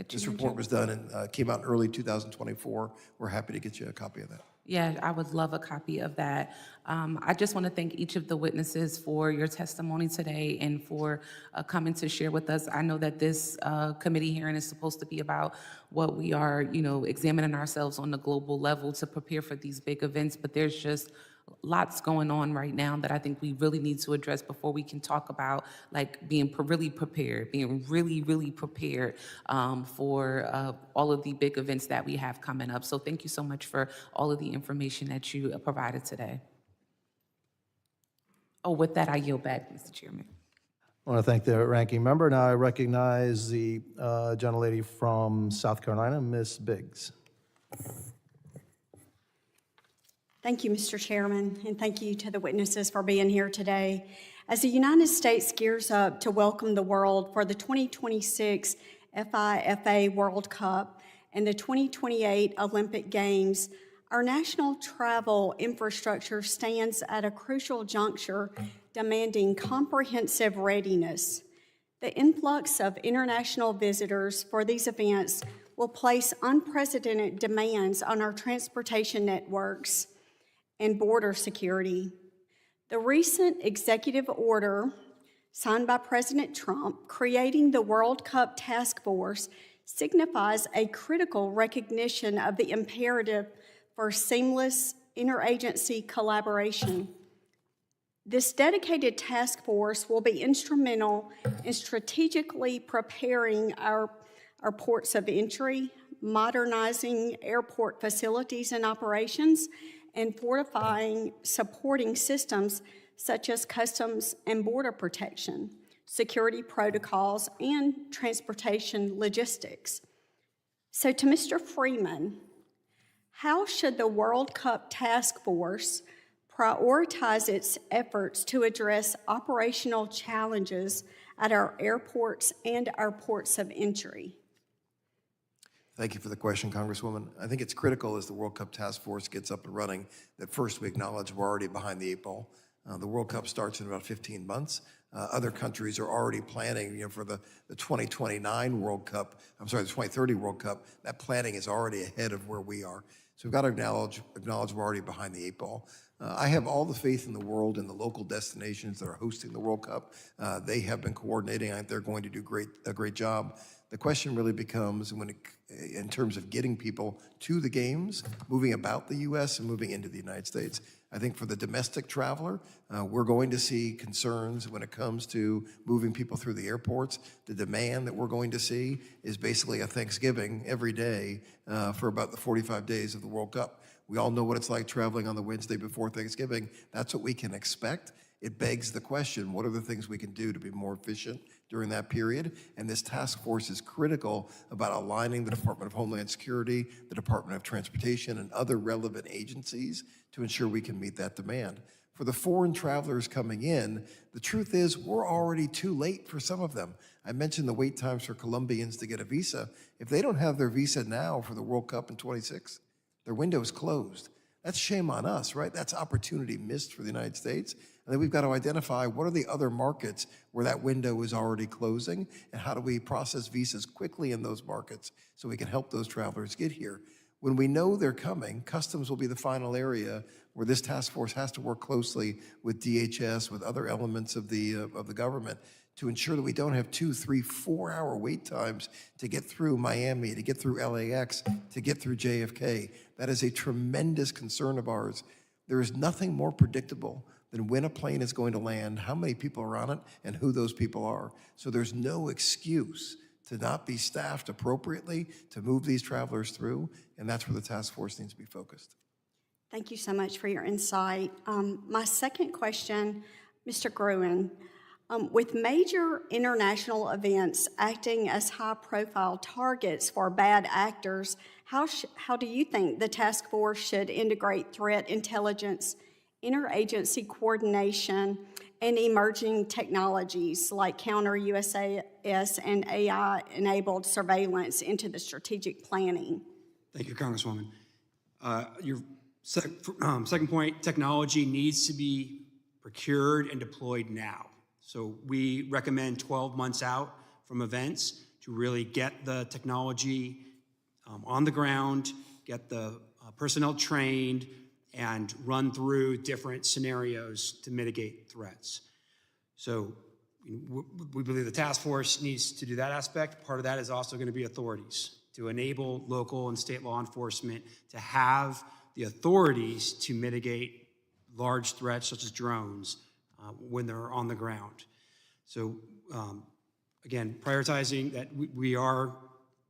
This report was done and came out in early 2024. We're happy to get you a copy of that. Yeah, I would love a copy of that. I just want to thank each of the witnesses for your testimony today and for coming to share with us. I know that this committee hearing is supposed to be about what we are, examining ourselves on the global level to prepare for these big events, but there's just lots going on right now that I think we really need to address before we can talk about being really prepared for all of the big events that we have coming up. So thank you so much for all of the information that you provided today. Oh, with that, I yield back, Mr. Chairman. I want to thank the ranking member. Now I recognize the gentlelady from South Carolina, Ms. Biggs. Thank you, Mr. Chairman, and thank you to the witnesses for being here today. As the United States gears up to welcome the world for the 2026 FIFA World Cup and the 2028 Olympic Games, our national travel infrastructure stands at a crucial juncture demanding comprehensive readiness. The influx of international visitors for these events will place unprecedented demands on our transportation networks and border security. The recent executive order signed by President Trump creating the World Cup Task Force signifies a critical recognition of the imperative for seamless interagency collaboration. This dedicated task force will be instrumental in strategically preparing our ports of entry, modernizing airport facilities and operations, and fortifying supporting systems such as customs and border protection, security protocols, and transportation logistics. So to Mr. Freeman, how should the World Cup Task Force prioritize its efforts to address operational challenges at our airports and our ports of entry? Thank you for the question, Congresswoman. I think it's critical as the World Cup Task Force gets up and running that first we acknowledge we're already behind the 8 ball. The World Cup starts in about 15 months. Other countries are already planning, for the 2029 World Cup, the 2030 World Cup. That planning is already ahead of where we are. So we've got to acknowledge we're already behind the 8 ball. I have all the faith in the world in the local destinations that are hosting the World Cup. They have been coordinating. I think they're going to do a great job. The question really becomes in terms of getting people to the games, moving about the U.S. and moving into the United States. I think for the domestic traveler, we're going to see concerns when it comes to moving people through the airports. The demand that we're going to see is basically a Thanksgiving every day for about the 45 days of the World Cup. We all know what it's like traveling on the Wednesday before Thanksgiving. That's what we can expect. It begs the question, what are the things we can do to be more efficient during that period? And this task force is critical about aligning the Department of Homeland Security, the Department of Transportation, and other relevant agencies to ensure we can meet that demand. For the foreign travelers coming in, the truth is we're already too late for some of them. I mentioned the wait times for Colombians to get a visa. If they don't have their visa now for the World Cup in 26, their window is closed. That's shame on us, right? That's opportunity missed for the United States. And then we've got to identify what are the other markets where that window is already closing, and how do we process visas quickly in those markets so we can help those travelers get here. When we know they're coming, customs will be the final area where this task force has to work closely with DHS, with other elements of the government, to ensure that we don't have 2, 3, 4-hour wait times to get through Miami, to get through LAX, to get through JFK. That is a tremendous concern of ours. There is nothing more predictable than when a plane is going to land, how many people are on it, and who those people are. So there's no excuse to not be staffed appropriately to move these travelers through, and that's where the task force needs to be focused. Thank you so much for your insight. My second question, Mr. Gruen, with major international events acting as high-profile targets for bad actors, how do you think the task force should integrate threat intelligence, interagency coordination, and emerging technologies like counter-USAS and AI-enabled surveillance into the strategic planning? Thank you, Congresswoman. Your second point, technology needs to be procured and deployed now. So we recommend 12 months out from events to really get the technology on the ground, get the personnel trained, and run through different scenarios to mitigate threats. So we believe the task force needs to do that aspect. Part of that is also going to be authorities to enable local and state law enforcement to have the authorities to mitigate large threats such as drones when they're on the ground. So again, prioritizing that we are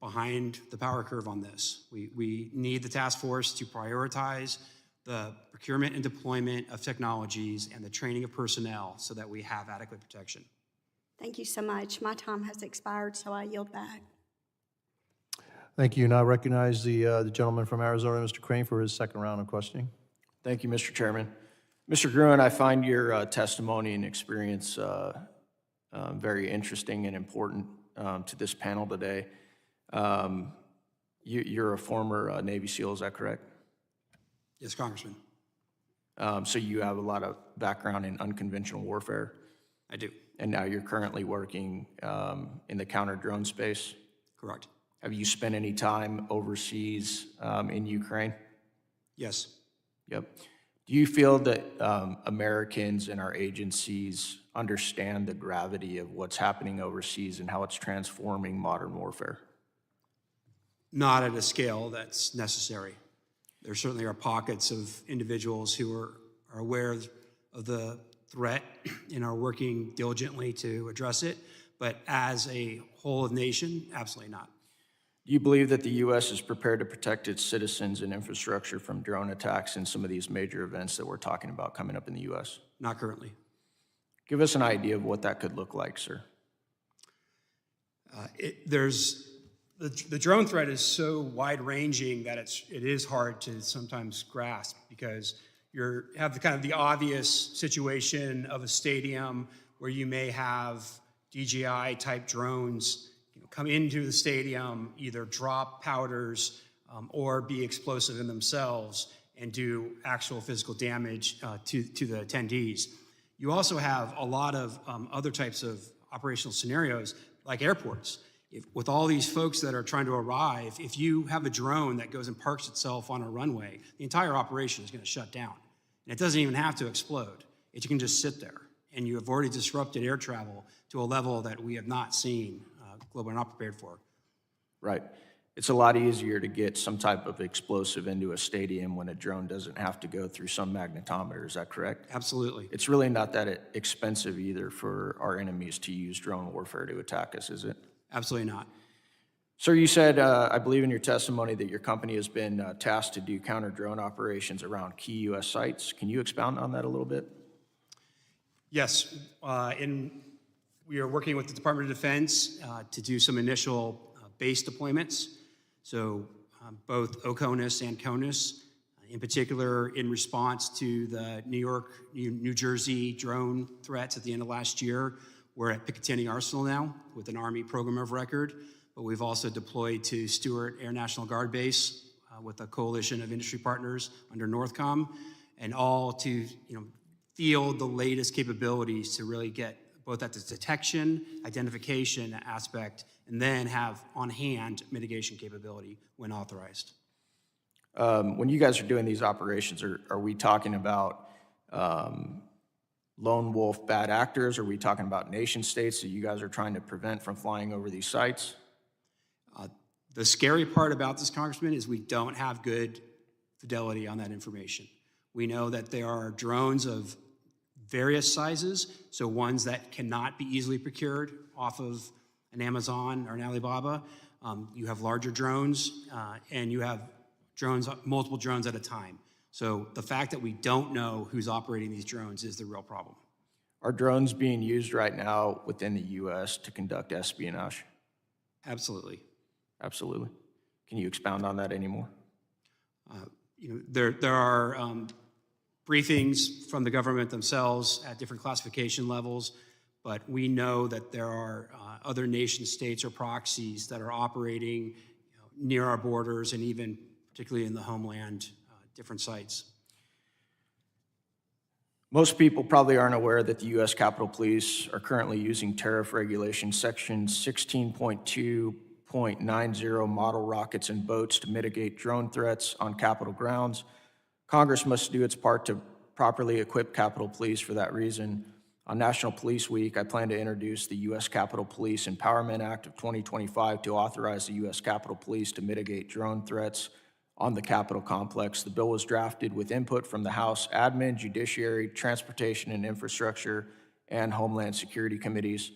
behind the power curve on this. We need the task force to prioritize the procurement and deployment of technologies and the training of personnel so that we have adequate protection. Thank you so much. My time has expired, so I yield back. Thank you. Now I recognize the gentleman from Arizona, Mr. Crane, for his second round of questioning. Thank you, Mr. Chairman. Mr. Gruen, I find your testimony and experience very interesting and important to this panel today. You're a former Navy SEAL, is that correct? Yes, Congressman. So you have a lot of background in unconventional warfare? I do. And now you're currently working in the counter-drone space? Correct. Have you spent any time overseas in Ukraine? Yes. Yep. Do you feel that Americans and our agencies understand the gravity of what's happening overseas and how it's transforming modern warfare? Not at a scale that's necessary. There certainly are pockets of individuals who are aware of the threat and are working diligently to address it, but as a whole of nation, absolutely not. Do you believe that the U.S. is prepared to protect its citizens and infrastructure from drone attacks in some of these major events that we're talking about coming up in the U.S.? Not currently. Give us an idea of what that could look like, sir. The drone threat is so wide-ranging that it is hard to sometimes grasp, because you have the obvious situation of a stadium where you may have DJI-type drones come into the stadium, either drop powders or be explosive in themselves and do actual physical damage to the attendees. You also have a lot of other types of operational scenarios, like airports. With all these folks that are trying to arrive, if you have a drone that goes and parks itself on a runway, the entire operation is going to shut down. And it doesn't even have to explode. It can just sit there. And you have already disrupted air travel to a level that we have not seen, globally not prepared for. Right. It's a lot easier to get some type of explosive into a stadium when a drone doesn't have to go through some magnetometer. Is that correct? Absolutely. It's really not that expensive either for our enemies to use drone warfare to attack us, is it? Absolutely not. Sir, you said, I believe in your testimony, that your company has been tasked to do counter-drone operations around key U.S. sites. Can you expound on that a little bit? Yes, we are working with the Department of Defense to do some initial base deployments. So both OCONUS and CONUS, in particular in response to the New Jersey drone threats at the end of last year. We're at Picatinny Arsenal now with an Army program of record, but we've also deployed to Stewart Air National Guard Base with a coalition of industry partners under NORTHCOM, and all to field the latest capabilities to really get both at the detection, identification aspect, and then have on-hand mitigation capability when authorized. When you guys are doing these operations, are we talking about lone wolf bad actors? Are we talking about nation states that you guys are trying to prevent from flying over these sites? The scary part about this, Congressman, is we don't have good fidelity on that information. We know that there are drones of various sizes, so ones that cannot be easily procured off of an Amazon or an Alibaba. You have larger drones, and you have drones, multiple drones at a time. So the fact that we don't know who's operating these drones is the real problem. Are drones being used right now within the U.S. to conduct espionage? Absolutely. Absolutely. Can you expound on that anymore? There are briefings from the government themselves at different classification levels, but we know that there are other nation states or proxies that are operating near our borders and even particularly in the homeland, different sites. Most people probably aren't aware that the U.S. Capitol Police are currently using Tariff Regulation Section 16.2.90 model rockets and boats to mitigate drone threats on Capitol grounds. Congress must do its part to properly equip Capitol Police for that reason. On National Police Week, I plan to introduce the U.S. Capitol Police Empowerment Act of 2025 to authorize the U.S. Capitol Police to mitigate drone threats on the Capitol complex. The bill was drafted with input from the House Admin, Judiciary, Transportation and Infrastructure, and Homeland Security committees.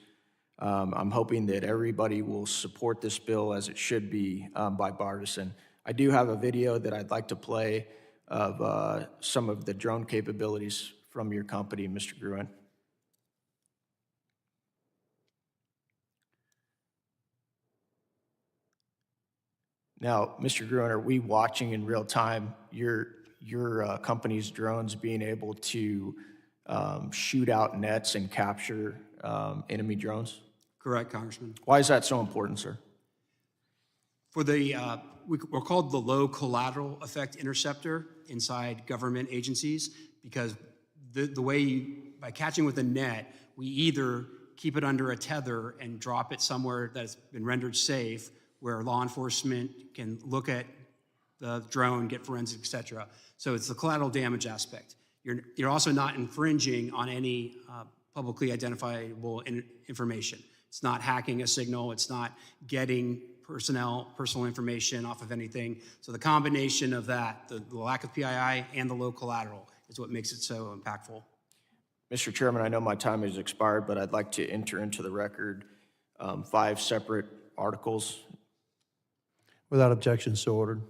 I'm hoping that everybody will support this bill as it should be bipartisan. I do have a video that I'd like to play of some of the drone capabilities from your company, Mr. Gruen. Now, Mr. Gruen, are we watching in real time your company's drones being able to shoot out nets and capture enemy drones? Correct, Congressman. Why is that so important, sir? For the, we're called the low collateral effect interceptor inside government agencies, because the way by catching with a net, we either keep it under a tether and drop it somewhere that's been rendered safe, where law enforcement can look at the drone, get forensic, et cetera. So it's the collateral damage aspect. You're also not infringing on any publicly identifiable information. It's not hacking a signal. It's not getting personal information off of anything. So the combination of that, the lack of PII and the low collateral, is what makes it so impactful. Mr. Chairman, I know my time has expired, but I'd like to enter into the record 5 separate articles. Without objection, so ordered.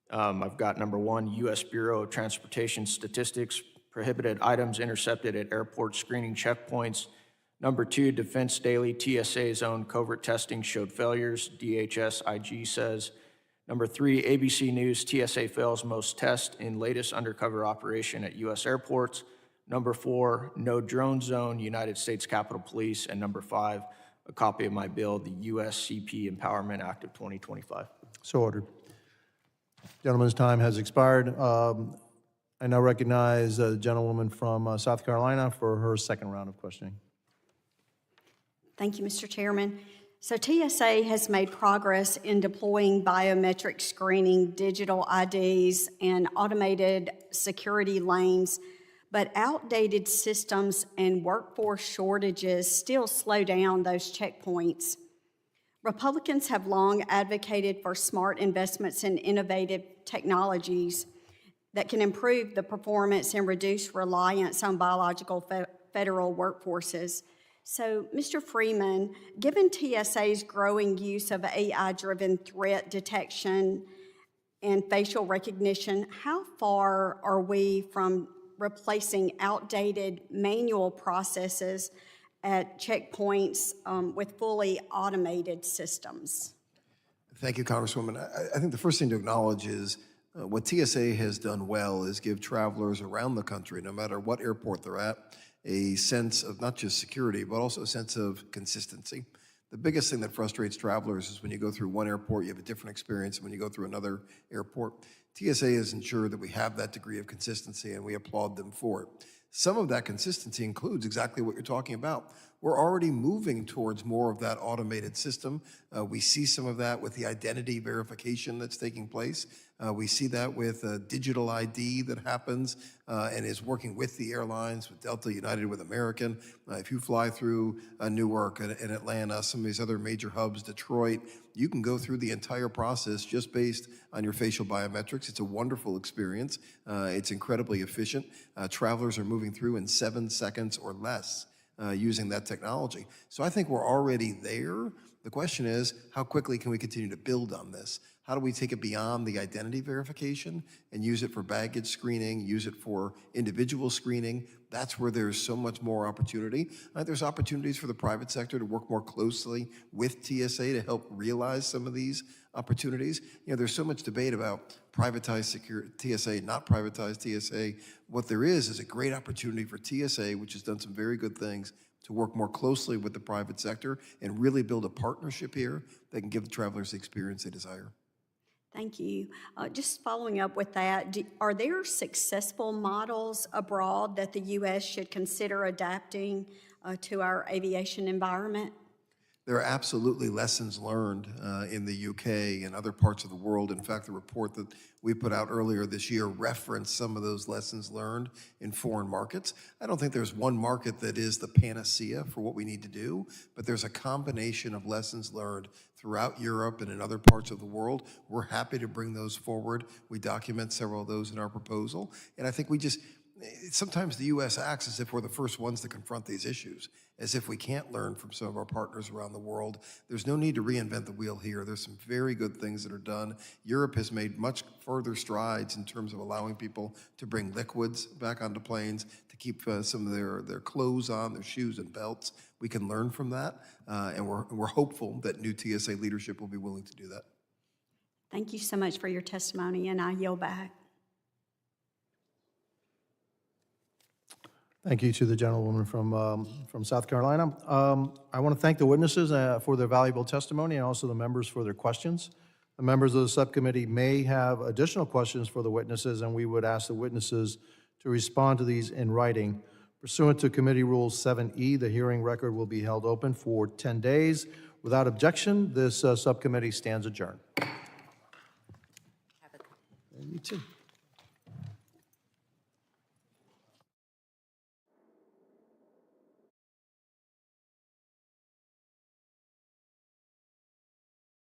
I've got number 1, U.S. Bureau of Transportation Statistics, prohibited items intercepted at airport screening checkpoints. Number 2, Defense Daily, TSA's own covert testing showed failures, DHS IG says. Number 3, ABC News, TSA fails most test in latest undercover operation at U.S. airports. Number 4, no drone zone, United States Capitol Police. And number 5, a copy of my bill, the USCP Empowerment Act of 2025. So ordered. Gentleman's time has expired. I now recognize the gentlewoman from South Carolina for her second round of questioning. Thank you, Mr. Chairman. So TSA has made progress in deploying biometric screening, digital IDs, and automated security lanes, but outdated systems and workforce shortages still slow down those checkpoints. Republicans have long advocated for smart investments in innovative technologies that can improve the performance and reduce reliance on biological federal workforces. So, Mr. Freeman, given TSA's growing use of AI-driven threat detection and facial recognition, how far are we from replacing outdated manual processes at checkpoints with fully automated systems? Thank you, Congresswoman. I think the first thing to acknowledge is what TSA has done well is give travelers around the country, no matter what airport they're at, a sense of not just security, but also a sense of consistency. The biggest thing that frustrates travelers is when you go through one airport, you have a different experience than when you go through another airport. TSA has ensured that we have that degree of consistency, and we applaud them for it. Some of that consistency includes exactly what you're talking about. We're already moving towards more of that automated system. We see some of that with the identity verification that's taking place. We see that with digital ID that happens and is working with the airlines, with Delta, United, with American. If you fly through Newark and Atlanta, some of these other major hubs, Detroit, you can go through the entire process just based on your facial biometrics. It's a wonderful experience. It's incredibly efficient. Travelers are moving through in 7 seconds or less using that technology. So I think we're already there. The question is, how quickly can we continue to build on this? How do we take it beyond the identity verification and use it for baggage screening, use it for individual screening? That's where there's so much more opportunity. There's opportunities for the private sector to work more closely with TSA to help realize some of these opportunities. You know, there's so much debate about privatized TSA, not privatized TSA. What there is a great opportunity for TSA, which has done some very good things, to work more closely with the private sector and really build a partnership here that can give the travelers the experience they desire. Thank you. Just following up with that, are there successful models abroad that the U.S. should consider adapting to our aviation environment? There are absolutely lessons learned in the UK and other parts of the world. In fact, the report that we put out earlier this year referenced some of those lessons learned in foreign markets. I don't think there's one market that is the panacea for what we need to do, but there's a combination of lessons learned throughout Europe and in other parts of the world. We're happy to bring those forward. We document several of those in our proposal. And I think sometimes the U.S. acts as if we're the first ones to confront these issues, as if we can't learn from some of our partners around the world. There's no need to reinvent the wheel here. There's some very good things that are done. Europe has made much further strides in terms of allowing people to bring liquids back onto planes, to keep some of their clothes on, their shoes and belts. We can learn from that, and we're hopeful that new TSA leadership will be willing to do that. Thank you so much for your testimony, and I yield back. Thank you to the gentlewoman from South Carolina. I want to thank the witnesses for their valuable testimony and also the members for their questions. The members of the subcommittee may have additional questions for the witnesses, and we would ask the witnesses to respond to these in writing. Pursuant to Committee Rule 7E, the hearing record will be held open for 10 days. Without objection, this subcommittee stands adjourned. You too.